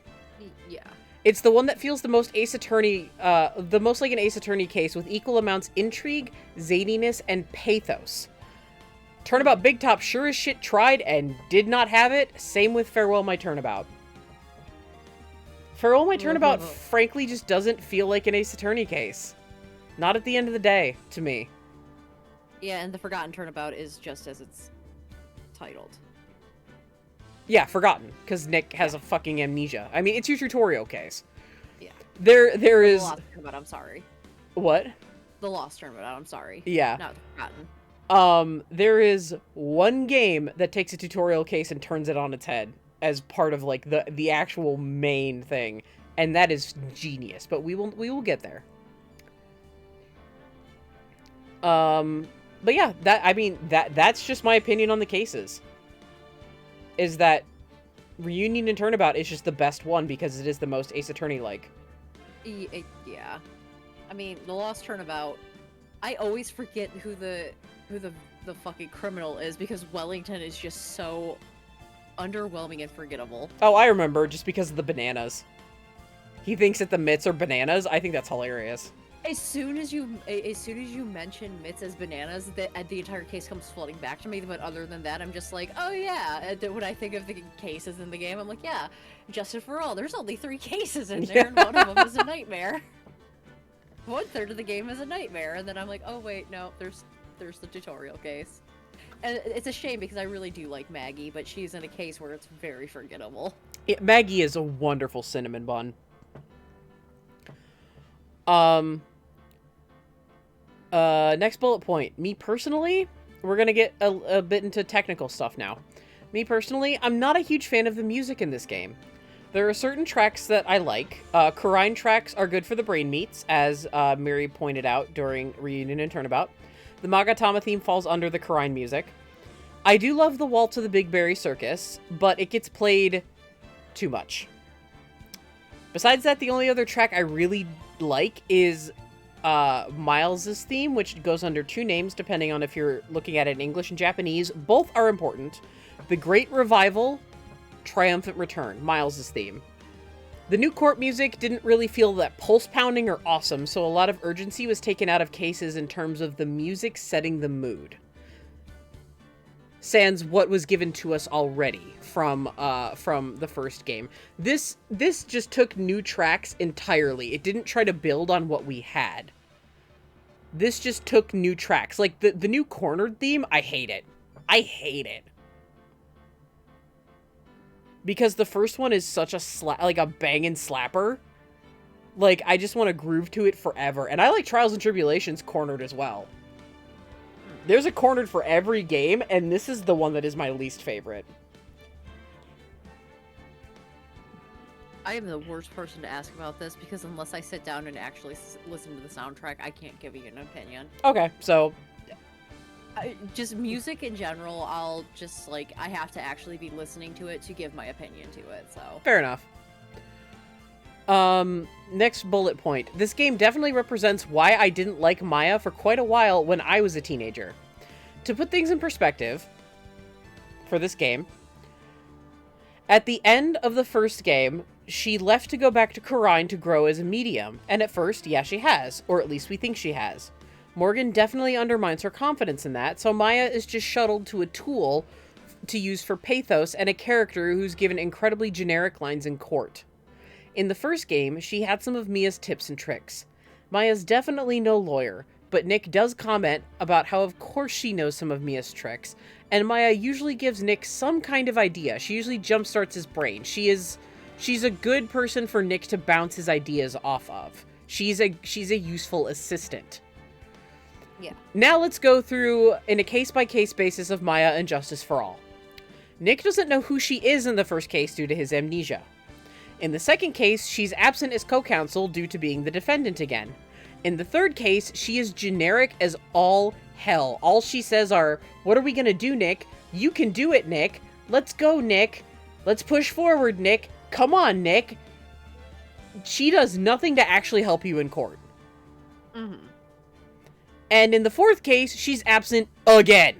[SPEAKER 2] Yeah.
[SPEAKER 1] It's the one that feels the most Ace Attorney, the most like an Ace Attorney case with equal amounts intrigue, zaniness, and pathos. Turnabout Big Top sure as shit tried and did not have it. Same with Farewell My Turnabout. Farewell My Turnabout frankly just doesn't feel like an Ace Attorney case. Not at the end of the day, to me.
[SPEAKER 2] Yeah, and the Forgotten Turnabout is just as it's titled.
[SPEAKER 1] Yeah, Forgotten, because Nick has a fucking amnesia. I mean, it's your tutorial case.
[SPEAKER 2] Yeah.
[SPEAKER 1] There is...
[SPEAKER 2] The Lost Turnabout, I'm sorry.
[SPEAKER 1] What?
[SPEAKER 2] The Lost Turnabout, I'm sorry.
[SPEAKER 1] Yeah.
[SPEAKER 2] Not the Forgotten.
[SPEAKER 1] There is one game that takes a tutorial case and turns it on its head as part of, like, the actual main thing. And that is genius, but we will get there. But yeah, that's just my opinion on the cases. Is that Reunion and Turnabout is just the best one because it is the most Ace Attorney-like.
[SPEAKER 2] Yeah. I mean, the Lost Turnabout, I always forget who the fucking criminal is because Wellington is just so underwhelming and forgettable.
[SPEAKER 1] Oh, I remember, just because of the bananas. He thinks that the mitts are bananas. I think that's hilarious.
[SPEAKER 2] As soon as you mention mitts as bananas, the entire case comes flooding back to me. But other than that, I'm just like, oh yeah. When I think of the cases in the game, I'm like, yeah, Justice for All. There's only 3 cases in there, and one of them is a nightmare. 1/3 of the game is a nightmare, and then I'm like, oh wait, no, there's the tutorial case. And it's a shame because I really do like Maggie, but she's in a case where it's very forgettable.
[SPEAKER 1] Maggie is a wonderful cinnamon bun. Next bullet point. Me personally, we're gonna get a bit into technical stuff now. Me personally, I'm not a huge fan of the music in this game. There are certain tracks that I like. Karine tracks are good for the brain meats, as Miri pointed out during Reunion and Turnabout. The Magatama theme falls under the Karine music. I do love the Waltz of the Big Berry Circus, but it gets played too much. Besides that, the only other track I really like is Miles's theme, which goes under two names depending on if you're looking at it in English and Japanese. Both are important. The Great Revival, Triumphant Return, Miles's theme. The new court music didn't really feel that pulse pounding or awesome, so a lot of urgency was taken out of cases in terms of the music setting the mood. Sans what was given to us already from the first game. This just took new tracks entirely. It didn't try to build on what we had. This just took new tracks. Like the new cornered theme, I hate it. I hate it. Because the first one is such a like a banging slapper. Like, I just want to groove to it forever. And I like Trials and Tribulations cornered as well. There's a cornered for every game, and this is the one that is my least favorite.
[SPEAKER 2] I am the worst person to ask about this, because unless I sit down and actually listen to the soundtrack, I can't give you an opinion.
[SPEAKER 1] Okay, so...
[SPEAKER 2] just music in general, I'll just, like, I have to actually be listening to it to give my opinion to it, so...
[SPEAKER 1] Fair enough. Next bullet point. This game definitely represents why I didn't like Maya for quite a while when I was a teenager. To put things in perspective, for this game, at the end of the first game, she left to go back to Karine to grow as a medium, and at first, yeah, she has, or at least we think she has. Morgan definitely undermines her confidence in that, so Maya is just shuttled to a tool to use for pathos and a character who's given incredibly generic lines in court. In the first game, she had some of Mia's tips and tricks. Maya's definitely no lawyer, but Nick does comment about how of course she knows some of Mia's tricks, and Maya usually gives Nick some kind of idea. She usually jumpstarts his brain. She's a good person for Nick to bounce his ideas off of. She's a useful assistant.
[SPEAKER 2] Yeah.
[SPEAKER 1] Now let's go through in a case-by-case basis of Maya and Justice for All. Nick doesn't know who she is in the first case due to his amnesia. In the second case, she's absent as co-counsel due to being the defendant again. In the third case, she is generic as all hell. All she says are, "What are we gonna do, Nick? You can do it, Nick. Let's go, Nick. Let's push forward, Nick. Come on, Nick." She does nothing to actually help you in court.
[SPEAKER 2] Mm-hmm.
[SPEAKER 1] And in the fourth case, she's absent again.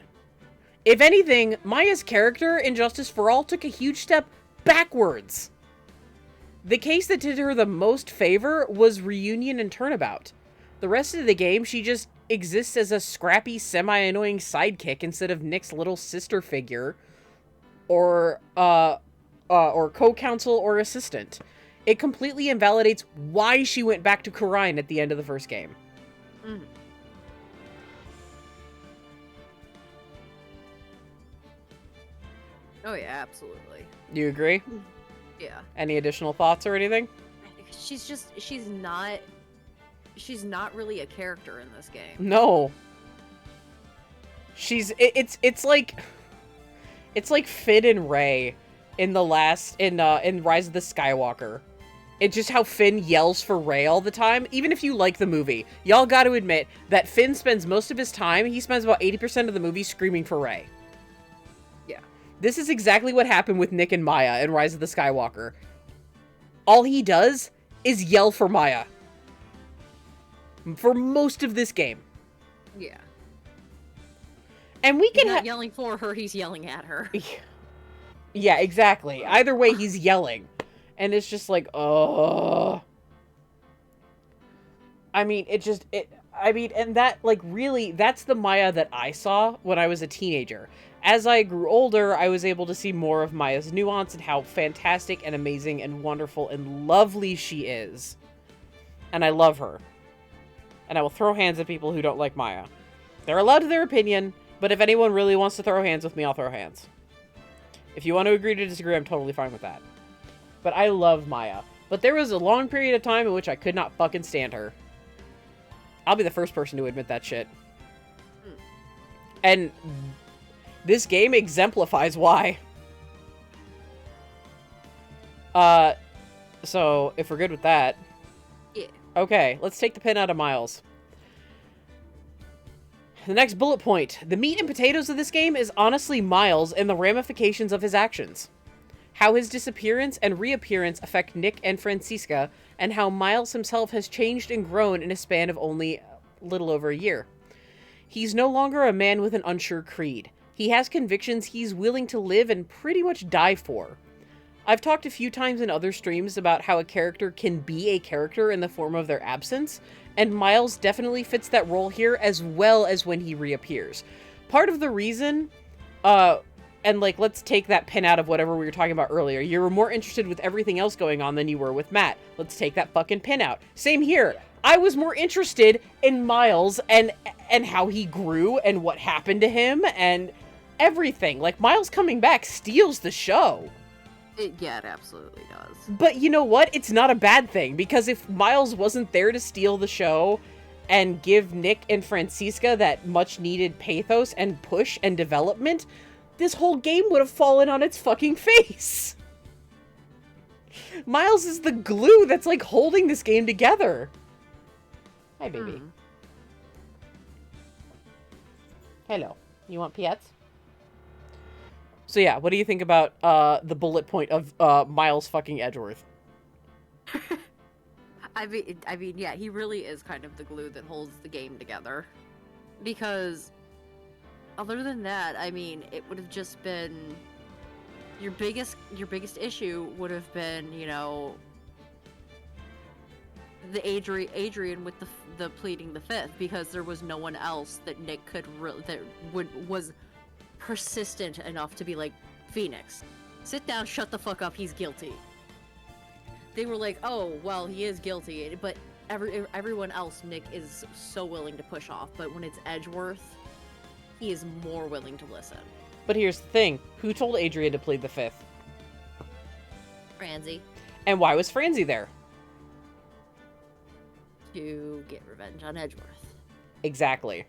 [SPEAKER 1] If anything, Maya's character in Justice for All took a huge step backwards. The case that did her the most favor was Reunion and Turnabout. The rest of the game, she just exists as a scrappy, semi-annoying sidekick instead of Nick's little sister figure, or co-counsel or assistant. It completely invalidates why she went back to Karine at the end of the first game.
[SPEAKER 2] Mm-hmm. Oh yeah, absolutely.
[SPEAKER 1] Do you agree?
[SPEAKER 2] Yeah.
[SPEAKER 1] Any additional thoughts or anything?
[SPEAKER 2] She's not really a character in this game.
[SPEAKER 1] No. It's like Finn and Rey in the last in Rise of the Skywalker. It's just how Finn yells for Rey all the time. Even if you like the movie, y'all got to admit that Finn spends most of his time, he spends about 80% of the movie screaming for Rey.
[SPEAKER 2] Yeah.
[SPEAKER 1] This is exactly what happened with Nick and Maya in Rise of the Skywalker. All he does is yell for Maya. For most of this game.
[SPEAKER 2] Yeah.
[SPEAKER 1] And we
[SPEAKER 2] He's
[SPEAKER 1] can
[SPEAKER 2] not yelling for her, he's yelling at her.
[SPEAKER 1] Yeah, exactly. Either way, he's yelling. And it's just like, I mean, and that, like, really, that's the Maya that I saw when I was a teenager. As I grew older, I was able to see more of Maya's nuance and how fantastic and amazing and wonderful and lovely she is. And I love her. and I will throw hands at people who don't like Maya. They're allowed to their opinion, but if anyone really wants to throw hands with me, I'll throw hands. If you want to agree to disagree, I'm totally fine with that. But I love Maya. But there was a long period of time in which I could not fucking stand her. I'll be the first person to admit that shit. And this game exemplifies why. So, if we're good with that...
[SPEAKER 2] Yeah.
[SPEAKER 1] Okay, let's take the pin out of Miles. The next bullet point. The meat and potatoes of this game is honestly Miles and the ramifications of his actions. How his disappearance and reappearance affect Nick and Franziska, and how Miles himself has changed and grown in a span of only a little over a year. He's no longer a man with an unsure creed. He has convictions he's willing to live and pretty much die for. I've talked a few times in other streams about how a character can be a character in the form of their absence, and Miles definitely fits that role here as well as when he reappears. Part of the reason, and like, let's take that pin out of whatever we were talking about earlier. You were more interested with everything else going on than you were with Matt. Let's take that fucking pin out. Same here. I was more interested in Miles and how he grew and what happened to him and everything. Like, Miles coming back steals the show.
[SPEAKER 2] Yeah, it absolutely does.
[SPEAKER 1] But you know what? It's not a bad thing, because if Miles wasn't there to steal the show and give Nick and Franziska that much-needed pathos and push and development, this whole game would have fallen on its fucking face. Miles is the glue that's, like, holding this game together. Hi, baby. Hello. You want pets? So yeah, what do you think about the bullet point of Miles fucking Edgeworth?
[SPEAKER 2] I mean, yeah, he really is kind of the glue that holds the game together. Because other than that, I mean, it would have just been your biggest issue would have been, you know, the Adrian with the pleading the fifth, because there was no one else that Nick could was persistent enough to be like, Phoenix, sit down, shut the fuck up, he's guilty. They were like, oh, well, he is guilty, but everyone else Nick is so willing to push off, but when it's Edgeworth, he is more willing to listen.
[SPEAKER 1] But here's the thing, who told Adrian to plead the fifth?
[SPEAKER 2] Franzi.
[SPEAKER 1] And why was Franzi there?
[SPEAKER 2] To get revenge on Edgeworth.
[SPEAKER 1] Exactly.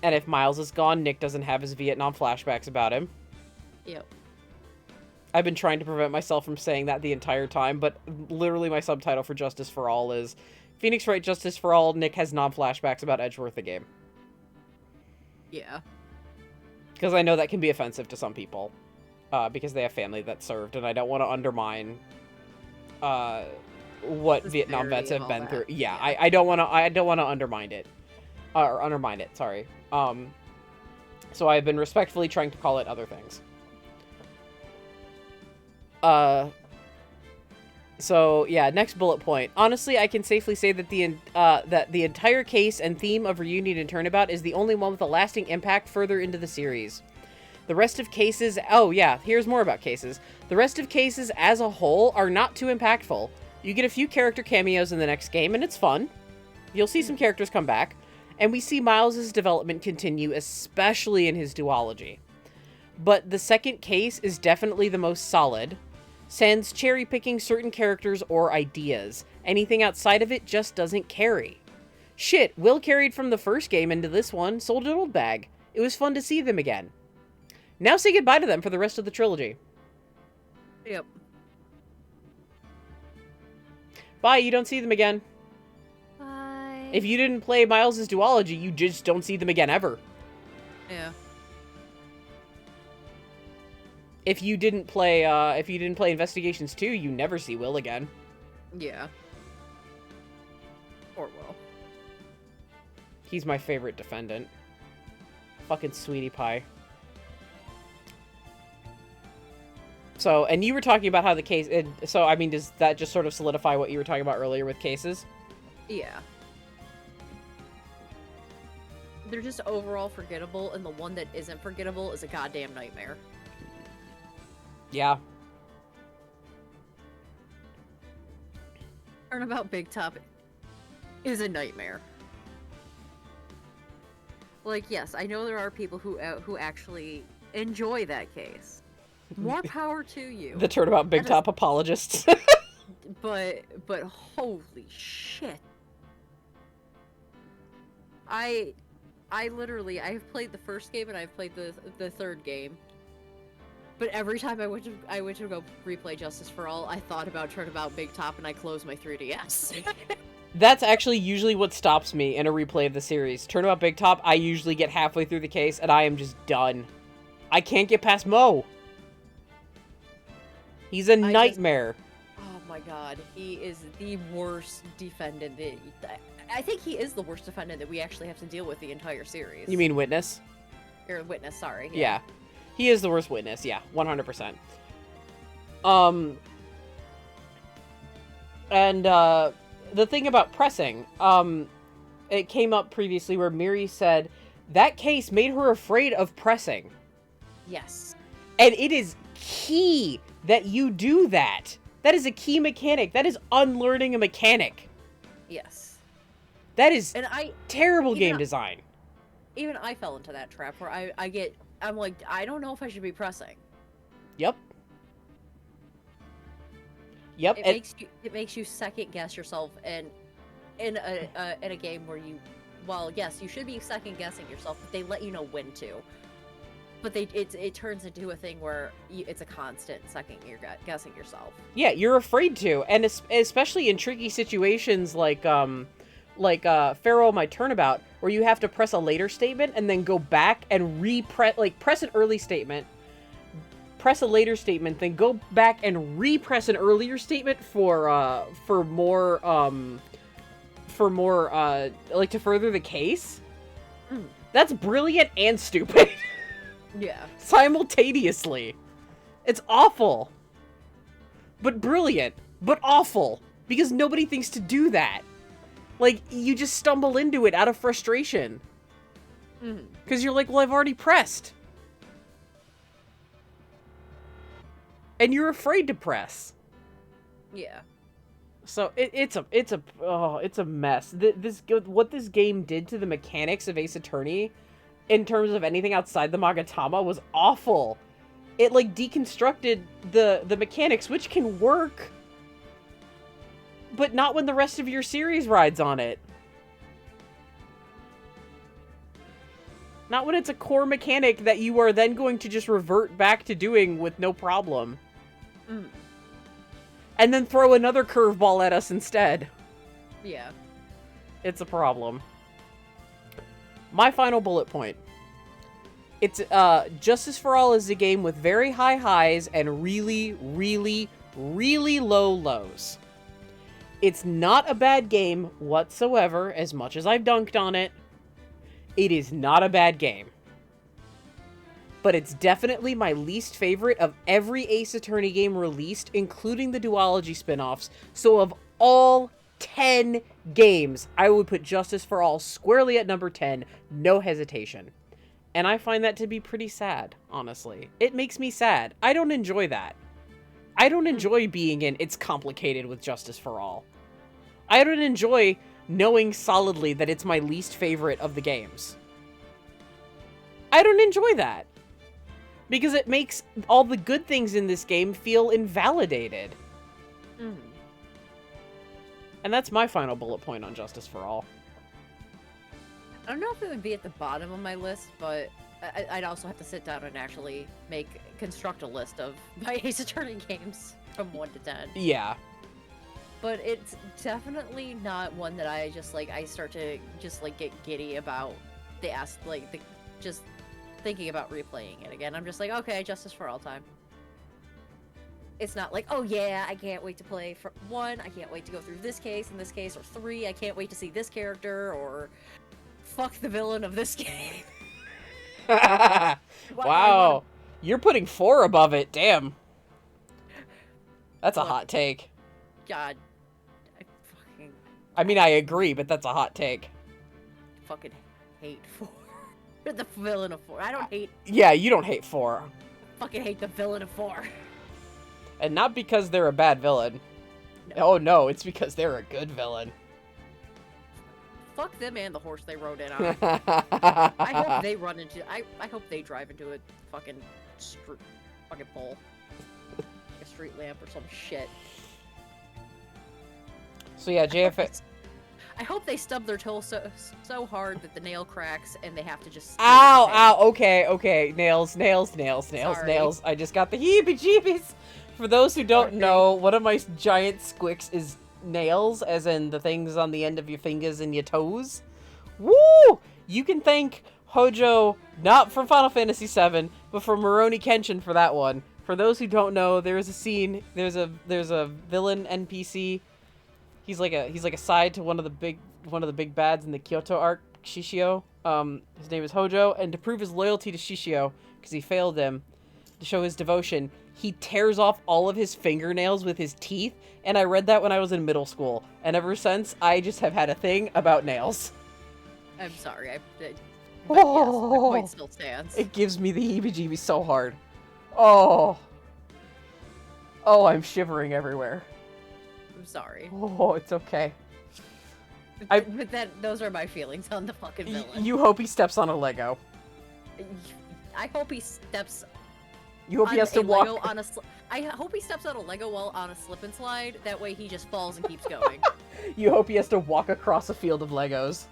[SPEAKER 1] And if Miles is gone, Nick doesn't have his Vietnam flashbacks about him.
[SPEAKER 2] Yep.
[SPEAKER 1] I've been trying to prevent myself from saying that the entire time, but literally my subtitle for Justice for All is Phoenix Wright Justice for All, Nick has non-flashbacks about Edgeworth the game.
[SPEAKER 2] Yeah.
[SPEAKER 1] Because I know that can be offensive to some people. Because they have family that served, and I don't want to undermine what
[SPEAKER 2] The
[SPEAKER 1] Vietnam vets
[SPEAKER 2] severity of
[SPEAKER 1] have
[SPEAKER 2] all
[SPEAKER 1] been
[SPEAKER 2] that.
[SPEAKER 1] through. Yeah,
[SPEAKER 2] Yeah.
[SPEAKER 1] I don't want to undermine it. Or undermine it, sorry. So I've been respectfully trying to call it other things. So yeah, next bullet point. Honestly, I can safely say that the entire case and theme of Reunion and Turnabout is the only one with a lasting impact further into the series. The rest of cases, oh yeah, here's more about cases. The rest of cases as a whole are not too impactful. You get a few character cameos in the next game, and it's fun. You'll see some characters come back, and we see Miles' development continue, especially in his duology. But the second case is definitely the most solid, sans cherry-picking certain characters or ideas. Anything outside of it just doesn't carry. Shit, Will carried from the first game into this one, sold an old bag. It was fun to see them again. Now say goodbye to them for the rest of the trilogy.
[SPEAKER 2] Yep.
[SPEAKER 1] Bye, you don't see them again.
[SPEAKER 2] Bye.
[SPEAKER 1] If you didn't play Miles' duology, you just don't see them again ever.
[SPEAKER 2] Yeah.
[SPEAKER 1] If you didn't play Investigations 2, you never see Will again.
[SPEAKER 2] Yeah. Or Will.
[SPEAKER 1] He's my favorite defendant. Fucking sweetie pie. So, and you were talking about how the case... so, I mean, does that just sort of solidify what you were talking about earlier with cases?
[SPEAKER 2] Yeah. They're just overall forgettable, and the one that isn't forgettable is a goddamn nightmare.
[SPEAKER 1] Yeah.
[SPEAKER 2] Turnabout Big Top is a nightmare. Like, yes, I know there are people who actually enjoy that case. More power to you.
[SPEAKER 1] The Turnabout Big Top apologists.
[SPEAKER 2] But holy shit. I literally, I've played the first game and I've played the third game. But every time I went to go replay Justice for All, I thought about Turnabout Big Top and I closed my 3DS.
[SPEAKER 1] That's actually usually what stops me in a replay of the series. Turnabout Big Top, I usually get halfway through the case and I am just done. I can't get past Mo. He's a nightmare.
[SPEAKER 2] Oh my god, he is the worst defendant. I think he is the worst defendant that we actually have to deal with the entire series.
[SPEAKER 1] You mean Witness?
[SPEAKER 2] Or Witness, sorry.
[SPEAKER 1] Yeah. He is the worst Witness, yeah, 100%. And, the thing about pressing, it came up previously where Miri said that case made her afraid of pressing.
[SPEAKER 2] Yes.
[SPEAKER 1] And it is key that you do that. That is a key mechanic. That is unlearning a mechanic.
[SPEAKER 2] Yes.
[SPEAKER 1] That is
[SPEAKER 2] and
[SPEAKER 1] terrible game design.
[SPEAKER 2] Even I fell into that trap where I'm like, I don't know if I should be pressing.
[SPEAKER 1] Yep. Yep.
[SPEAKER 2] It makes you second guess yourself, and in a game where yes, you should be second guessing yourself, but they let you know when to. But it turns into a thing where it's a constant second you're guessing yourself.
[SPEAKER 1] Yeah, you're afraid to, and especially in tricky situations like Pharaoh My Turnabout, where you have to press a later statement and then go back and press an early statement, press a later statement, then go back and repress an earlier statement for more to further the case. That's brilliant and stupid.
[SPEAKER 2] Yeah.
[SPEAKER 1] Simultaneously. It's awful. But brilliant. But awful. Because nobody thinks to do that. Like, you just stumble into it out of frustration. Because you're like, well, I've already pressed. And you're afraid to press.
[SPEAKER 2] Yeah.
[SPEAKER 1] So it's a mess. What this game did to the mechanics of Ace Attorney, in terms of anything outside the Magatama, was awful. It like deconstructed the mechanics, which can work, but not when the rest of your series rides on it. Not when it's a core mechanic that you are then going to just revert back to doing with no problem. And then throw another curveball at us instead.
[SPEAKER 2] Yeah.
[SPEAKER 1] It's a problem. My final bullet point. It's, Justice for All is a game with very high highs and really, really, really low lows. It's not a bad game whatsoever, as much as I've dunked on it. It is not a bad game. But it's definitely my least favorite of every Ace Attorney game released, including the duology spin-offs. So of all 10 games, I would put Justice for All squarely at number 10, no hesitation. And I find that to be pretty sad, honestly. It makes me sad. I don't enjoy that. I don't enjoy being in It's Complicated with Justice for All. I don't enjoy knowing solidly that it's my least favorite of the games. I don't enjoy that. Because it makes all the good things in this game feel invalidated. And that's my final bullet point on Justice for All.
[SPEAKER 2] I don't know if it would be at the bottom of my list, but I'd also have to sit down and actually construct a list of my Ace Attorney games from 1 to 10.
[SPEAKER 1] Yeah.
[SPEAKER 2] But it's definitely not one that I just I start to just get giddy about just thinking about replaying it again. I'm just like, okay, Justice for All time. It's not like, oh yeah, I can't wait to play for 1, I can't wait to go through this case and this case, or 3, I can't wait to see this character, or fuck the villain of this game.
[SPEAKER 1] Wow. You're putting 4 above it, damn. That's a hot take.
[SPEAKER 2] God.
[SPEAKER 1] I mean, I agree, but that's a hot take.
[SPEAKER 2] Fucking hate 4. The villain of 4. I don't hate...
[SPEAKER 1] Yeah, you don't hate 4.
[SPEAKER 2] Fucking hate the villain of 4.
[SPEAKER 1] And not because they're a bad villain.
[SPEAKER 2] No.
[SPEAKER 1] Oh no, it's because they're a good villain.
[SPEAKER 2] Fuck them and the horse they rode in on. I hope they run into. I hope they drive into a fucking fucking pole, a street lamp or some shit.
[SPEAKER 1] So yeah, JFK.
[SPEAKER 2] I hope they stub their toe so hard that the nail cracks and they have to just.
[SPEAKER 1] Ow! Ow! Okay. Nails.
[SPEAKER 2] Sorry.
[SPEAKER 1] Nails. I just got the heebie-jeebies. For those who don't know, one of my giant squicks is nails, as in the things on the end of your fingers and your toes. Woo! You can thank Hojo, not from Final Fantasy VII, but from Rurouni Kenshin for that one. For those who don't know, there is a scene. There's a villain NPC. He's like a side to one of the big bads in the Kyoto arc, Shishio. His name is Hojo, and to prove his loyalty to Shishio, because he failed him, to show his devotion, he tears off all of his fingernails with his teeth. And I read that when I was in middle school, and ever since I just have had a thing about nails.
[SPEAKER 2] I'm sorry, but yes, the point still stands.
[SPEAKER 1] It gives me the heebie-jeebies so hard. Oh, I'm shivering everywhere.
[SPEAKER 2] I'm sorry.
[SPEAKER 1] Oh, it's okay.
[SPEAKER 2] But those are my feelings on the fucking villain.
[SPEAKER 1] You hope he steps on a Lego.
[SPEAKER 2] I hope he steps.
[SPEAKER 1] You hope he has to walk.
[SPEAKER 2] I hope he steps on a Lego wall on a slip and slide. That way he just falls and keeps going.
[SPEAKER 1] You hope he has to walk across a field of Legos.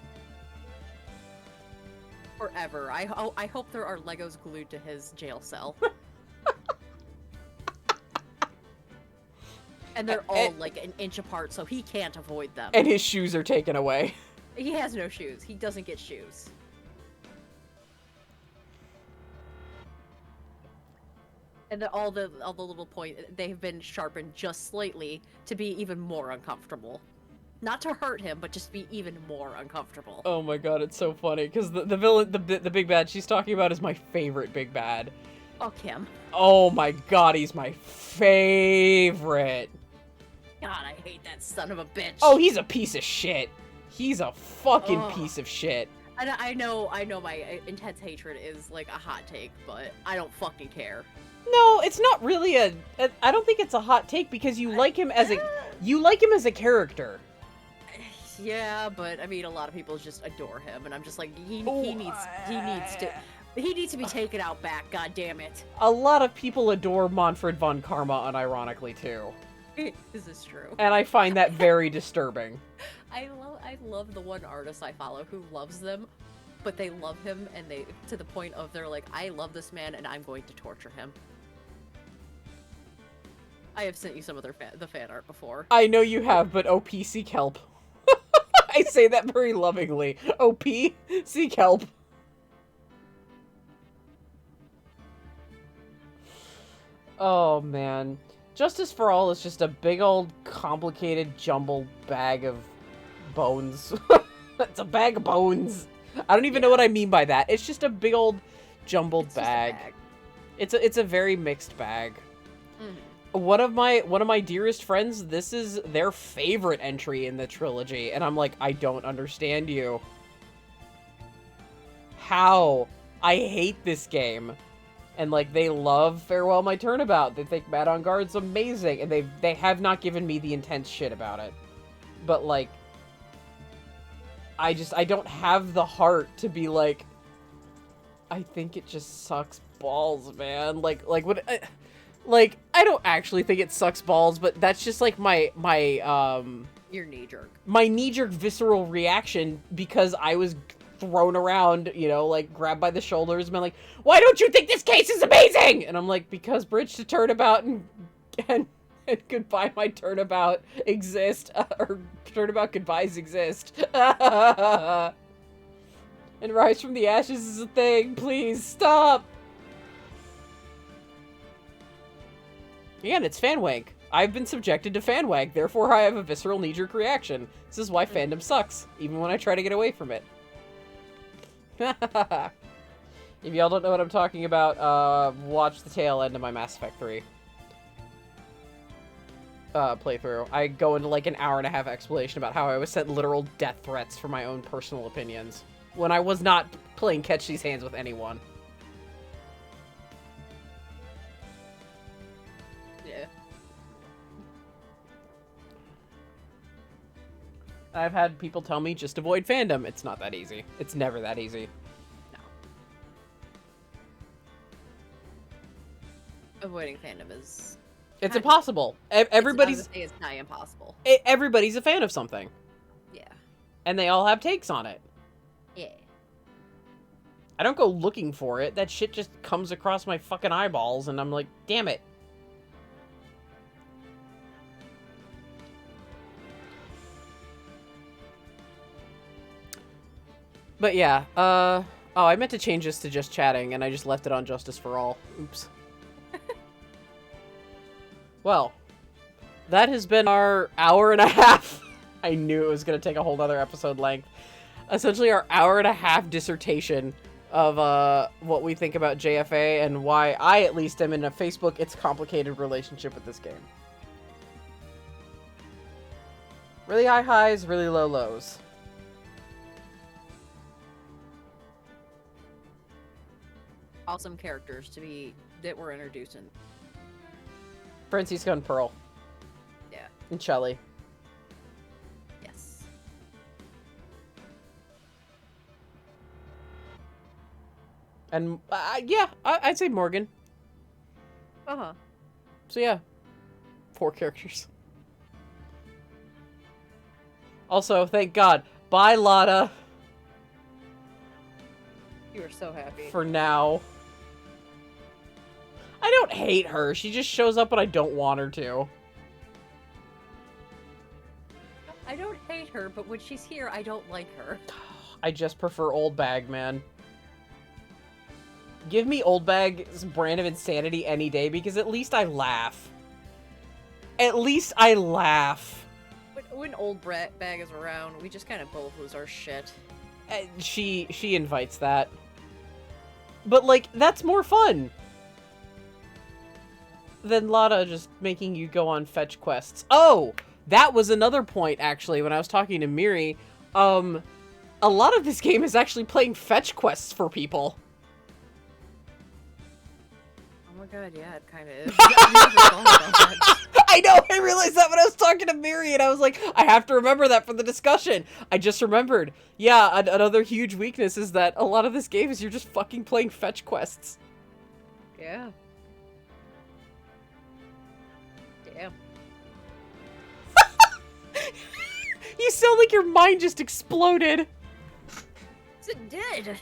[SPEAKER 2] Forever. I hope there are Legos glued to his jail cell. And they're all like an inch apart, so he can't avoid them.
[SPEAKER 1] And his shoes are taken away.
[SPEAKER 2] He has no shoes. He doesn't get shoes. And all the little points, they have been sharpened just slightly to be even more uncomfortable. Not to hurt him, but just be even more uncomfortable.
[SPEAKER 1] Oh my god, it's so funny, because the villain, the big bad she's talking about is my favorite big bad.
[SPEAKER 2] Fuck him.
[SPEAKER 1] Oh my god, he's my favorite.
[SPEAKER 2] God, I hate that son of a bitch.
[SPEAKER 1] Oh, he's a piece of shit. He's a fucking piece of shit.
[SPEAKER 2] I know my intense hatred is like a hot take, but I don't fucking care.
[SPEAKER 1] No, it's not really I don't think it's a hot take because you like him as a character.
[SPEAKER 2] Yeah, but I mean, a lot of people just adore him, and I'm just like, he needs to be taken out back. God damn it!
[SPEAKER 1] A lot of people adore Manfred von Karma, unironically too.
[SPEAKER 2] This is true,
[SPEAKER 1] and I find that very disturbing.
[SPEAKER 2] I love the one artist I follow who loves them, but they love him, and they to the point of they're like, I love this man, and I'm going to torture him. I have sent you some of the fan art before.
[SPEAKER 1] I know you have, but OP, seek help. I say that very lovingly. OP, seek help. Oh, man. Justice for All is just a big old complicated jumbled bag of bones. It's a bag of bones. I don't even know what I mean by that. It's just a big old jumbled bag. It's a very mixed bag. Mm. One of my dearest friends, this is their favorite entry in the trilogy, and I'm like, I don't understand you. How? I hate this game. And like, they love Farewell My Turnabout. They think Mad on Guard's amazing, and they have not given me the intense shit about it. But like, I don't have the heart to be like, I think it just sucks balls, man. Like what? Like, I don't actually think it sucks balls, but that's just like my
[SPEAKER 2] your knee-jerk.
[SPEAKER 1] My knee-jerk visceral reaction because I was thrown around, you know, like grabbed by the shoulders and been like, why don't you think this case is amazing? And I'm like, because Bridge to Turnabout and Goodbye My Turnabout exist, or Turnabout Goodbyes exist. And Rise from the Ashes is a thing. Please stop. Again, it's fanwank. I've been subjected to fanwank, therefore I have a visceral knee-jerk reaction. This is why fandom sucks, even when I try to get away from it. If y'all don't know what I'm talking about, watch the tail end of my Mass Effect 3 playthrough. I go into like an hour-and-a-half explanation about how I was sent literal death threats for my own personal opinions, when I was not playing Catch These Hands with anyone. I've had people tell me just avoid fandom. It's not that easy. It's never that easy.
[SPEAKER 2] No. Avoiding fandom is...
[SPEAKER 1] It's impossible. Everybody's...
[SPEAKER 2] It's not impossible.
[SPEAKER 1] Everybody's a fan of something.
[SPEAKER 2] Yeah.
[SPEAKER 1] And they all have takes on it.
[SPEAKER 2] Yeah.
[SPEAKER 1] I don't go looking for it. That shit just comes across my fucking eyeballs, and I'm like, damn it. But yeah, oh, I meant to change this to just chatting, and I just left it on Justice for All. Oops. Well, that has been our hour and a half. I knew it was going to take a whole other episode length. Essentially, our hour and a half dissertation of what we think about JFA and why I, at least, am in a Facebook It's Complicated relationship with this game. Really high highs, really low lows.
[SPEAKER 2] Awesome characters that were introduced in.
[SPEAKER 1] Francisco and Pearl.
[SPEAKER 2] Yeah.
[SPEAKER 1] And Shelly.
[SPEAKER 2] Yes.
[SPEAKER 1] And, yeah, I'd say Morgan.
[SPEAKER 2] Uh-huh.
[SPEAKER 1] So, yeah. 4 characters. Also, thank God. Bye, Lotta.
[SPEAKER 2] You were so happy.
[SPEAKER 1] For now. I don't hate her. She just shows up when I don't want her to.
[SPEAKER 2] I don't hate her, but when she's here, I don't like her.
[SPEAKER 1] I just prefer Old Bag, man. Give me Old Bag's brand of insanity any day, because at least I laugh. At least I laugh.
[SPEAKER 2] When Old Bag is around, we just kind of both lose our shit.
[SPEAKER 1] She invites that. But, like, that's more fun than Lotta just making you go on fetch quests. Oh! That was another point, actually, when I was talking to Miri. A lot of this game is actually playing fetch quests for people.
[SPEAKER 2] Oh my god, yeah, it kind of is. I never thought about that.
[SPEAKER 1] I know, I realized that when I was talking to Miri, and I was like, I have to remember that for the discussion. I just remembered. Yeah, another huge weakness is that a lot of this game is you're just fucking playing fetch quests.
[SPEAKER 2] Yeah. Damn.
[SPEAKER 1] You sound like your mind just exploded.
[SPEAKER 2] Yes, it did.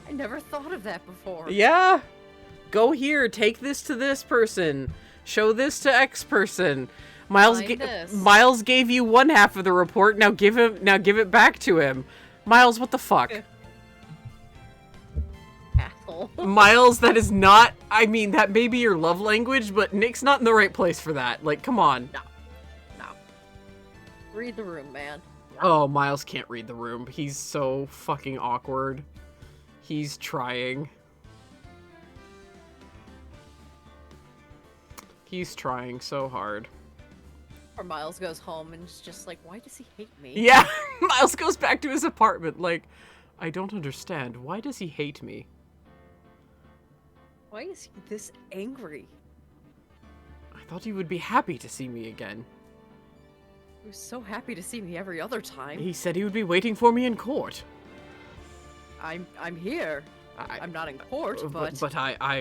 [SPEAKER 2] I never thought of that before.
[SPEAKER 1] Yeah. Go here, take this to this person. Show this to X person. Miles gave you one half of the report. Now give it back to him. Miles, what the fuck?
[SPEAKER 2] Asshole.
[SPEAKER 1] Miles, that is not, I mean, that may be your love language, but Nick's not in the right place for that. Like, come on.
[SPEAKER 2] No. Read the room, man.
[SPEAKER 1] Oh, Miles can't read the room. He's so fucking awkward. He's trying. He's trying so hard.
[SPEAKER 2] Or Miles goes home and is just like, why does he hate me?
[SPEAKER 1] Yeah, Miles goes back to his apartment like, I don't understand. Why does he hate me?
[SPEAKER 2] Why is he this angry?
[SPEAKER 1] I thought he would be happy to see me again.
[SPEAKER 2] He was so happy to see me every other time.
[SPEAKER 1] He said he would be waiting for me in court.
[SPEAKER 2] I'm here. I'm not in court, but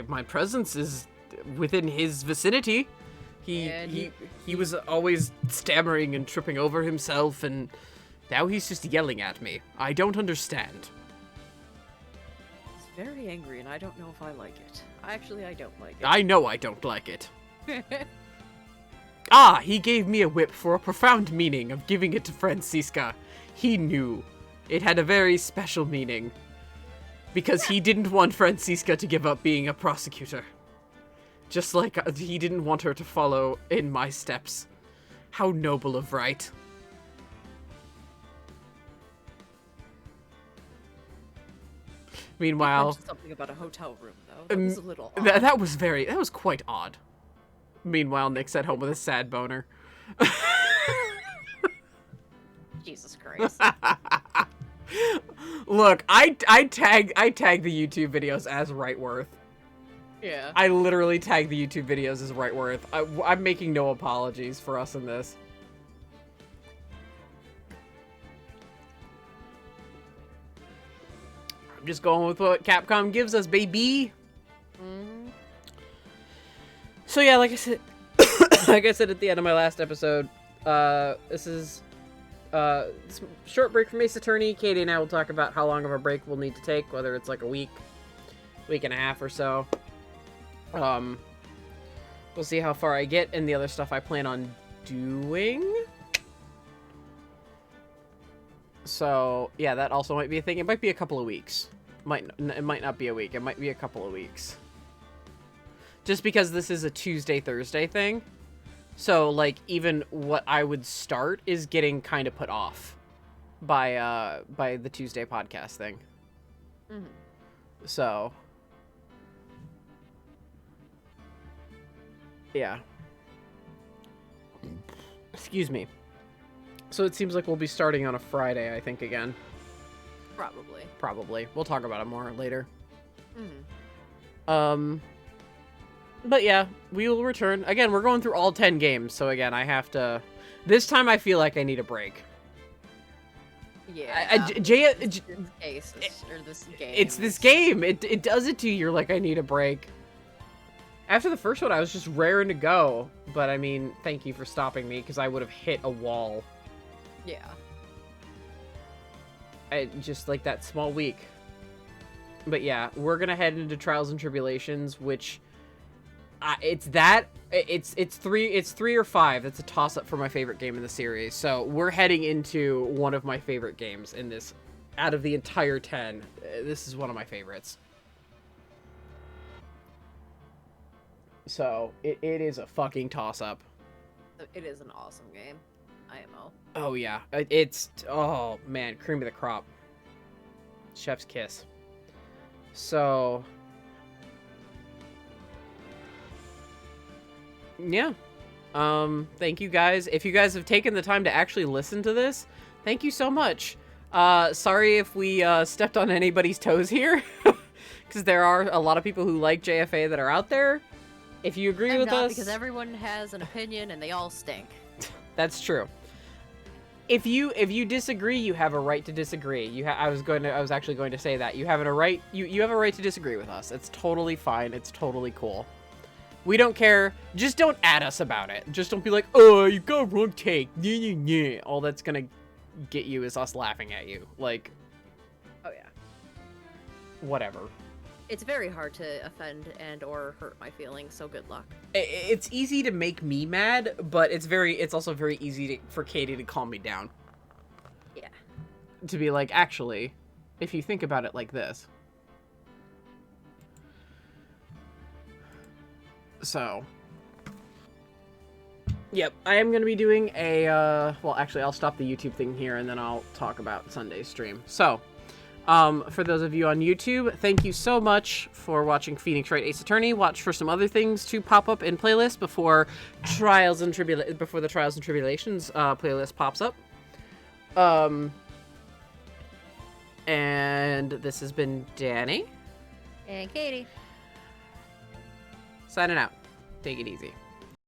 [SPEAKER 1] my presence is within his vicinity. He was always stammering and tripping over himself, and now he's just yelling at me. I don't understand.
[SPEAKER 2] He's very angry, and I don't know if I like it. Actually, I don't like it.
[SPEAKER 1] I know I don't like it. Ah, he gave me a whip for a profound meaning of giving it to Francisca. He knew. It had a very special meaning. Because he didn't want Francisca to give up being a prosecutor. Just like he didn't want her to follow in my steps. How noble of Wright. Meanwhile...
[SPEAKER 2] something about a hotel room, though. That was a little odd.
[SPEAKER 1] That was quite odd. Meanwhile, Nick's at home with a sad boner.
[SPEAKER 2] Jesus Christ.
[SPEAKER 1] Look, I tag the YouTube videos as Wrightworth.
[SPEAKER 2] Yeah.
[SPEAKER 1] I literally tag the YouTube videos as Wrightworth. I'm making no apologies for us in this. just going with what Capcom gives us, baby.
[SPEAKER 2] Mm-hmm.
[SPEAKER 1] So yeah, like I said, like I said at the end of my last episode, this is it's a short break from Ace Attorney. Katie and I will talk about how long of a break we'll need to take, whether it's like a week and a half or so. We'll see how far I get and the other stuff I plan on doing. So yeah, that also might be a thing. It might be a couple of weeks. It might not be a week. It might be a couple of weeks. Just because this is a Tuesday, Thursday thing. So, like, even what I would start is getting kind of put off by the Tuesday podcast thing.
[SPEAKER 2] Mm-hmm.
[SPEAKER 1] So, yeah. Excuse me. So it seems like we'll be starting on a Friday, I think, again. Probably. We'll talk about it more later.
[SPEAKER 2] Mm-hmm.
[SPEAKER 1] But yeah, we will return. Again, we're going through all 10 games, so again, I have to... This time I feel like I need a break.
[SPEAKER 2] Yeah.
[SPEAKER 1] This
[SPEAKER 2] game.
[SPEAKER 1] It's this game. It does it to you. You're like, I need a break. After the first one, I was just raring to go. But I mean, thank you for stopping me, because I would have hit a wall.
[SPEAKER 2] Yeah.
[SPEAKER 1] Just like that small week. But yeah, we're gonna head into Trials and Tribulations, which... it's three or five. It's a toss-up for my favorite game in the series. So we're heading into one of my favorite games in this. Out of the entire 10, this is one of my favorites. So it is a fucking toss-up.
[SPEAKER 2] It is an awesome game. IMO.
[SPEAKER 1] Oh yeah, oh man, cream of the crop. Chef's kiss. So. Yeah. Thank you guys. If you guys have taken the time to actually listen to this, thank you so much. Sorry if we stepped on anybody's toes here, because there are a lot of people who like JFA that are out there. If you agree with us,
[SPEAKER 2] because everyone has an opinion and they all stink.
[SPEAKER 1] That's true. If you disagree, you have a right to disagree. I was actually going to say that you have a right to disagree with us. It's totally fine. It's totally cool. We don't care. Just don't at us about it. Just don't be like, oh, you got a wrong take. All that's gonna get you is us laughing at you. Like,
[SPEAKER 2] oh yeah.
[SPEAKER 1] Whatever.
[SPEAKER 2] It's very hard to offend and or hurt my feelings, so good luck.
[SPEAKER 1] It's easy to make me mad, but it's also very easy for Katie to calm me down.
[SPEAKER 2] Yeah.
[SPEAKER 1] To be like, actually, if you think about it like this. So, yep, I am going to be doing a, well, actually, I'll stop the YouTube thing here, and then I'll talk about Sunday's stream. So, for those of you on YouTube, thank you so much for watching Phoenix Wright Ace Attorney. Watch for some other things to pop up in playlist before the Trials and Tribulations playlist pops up. And this has been Danny.
[SPEAKER 2] And Katie.
[SPEAKER 1] Signing out. Take it easy.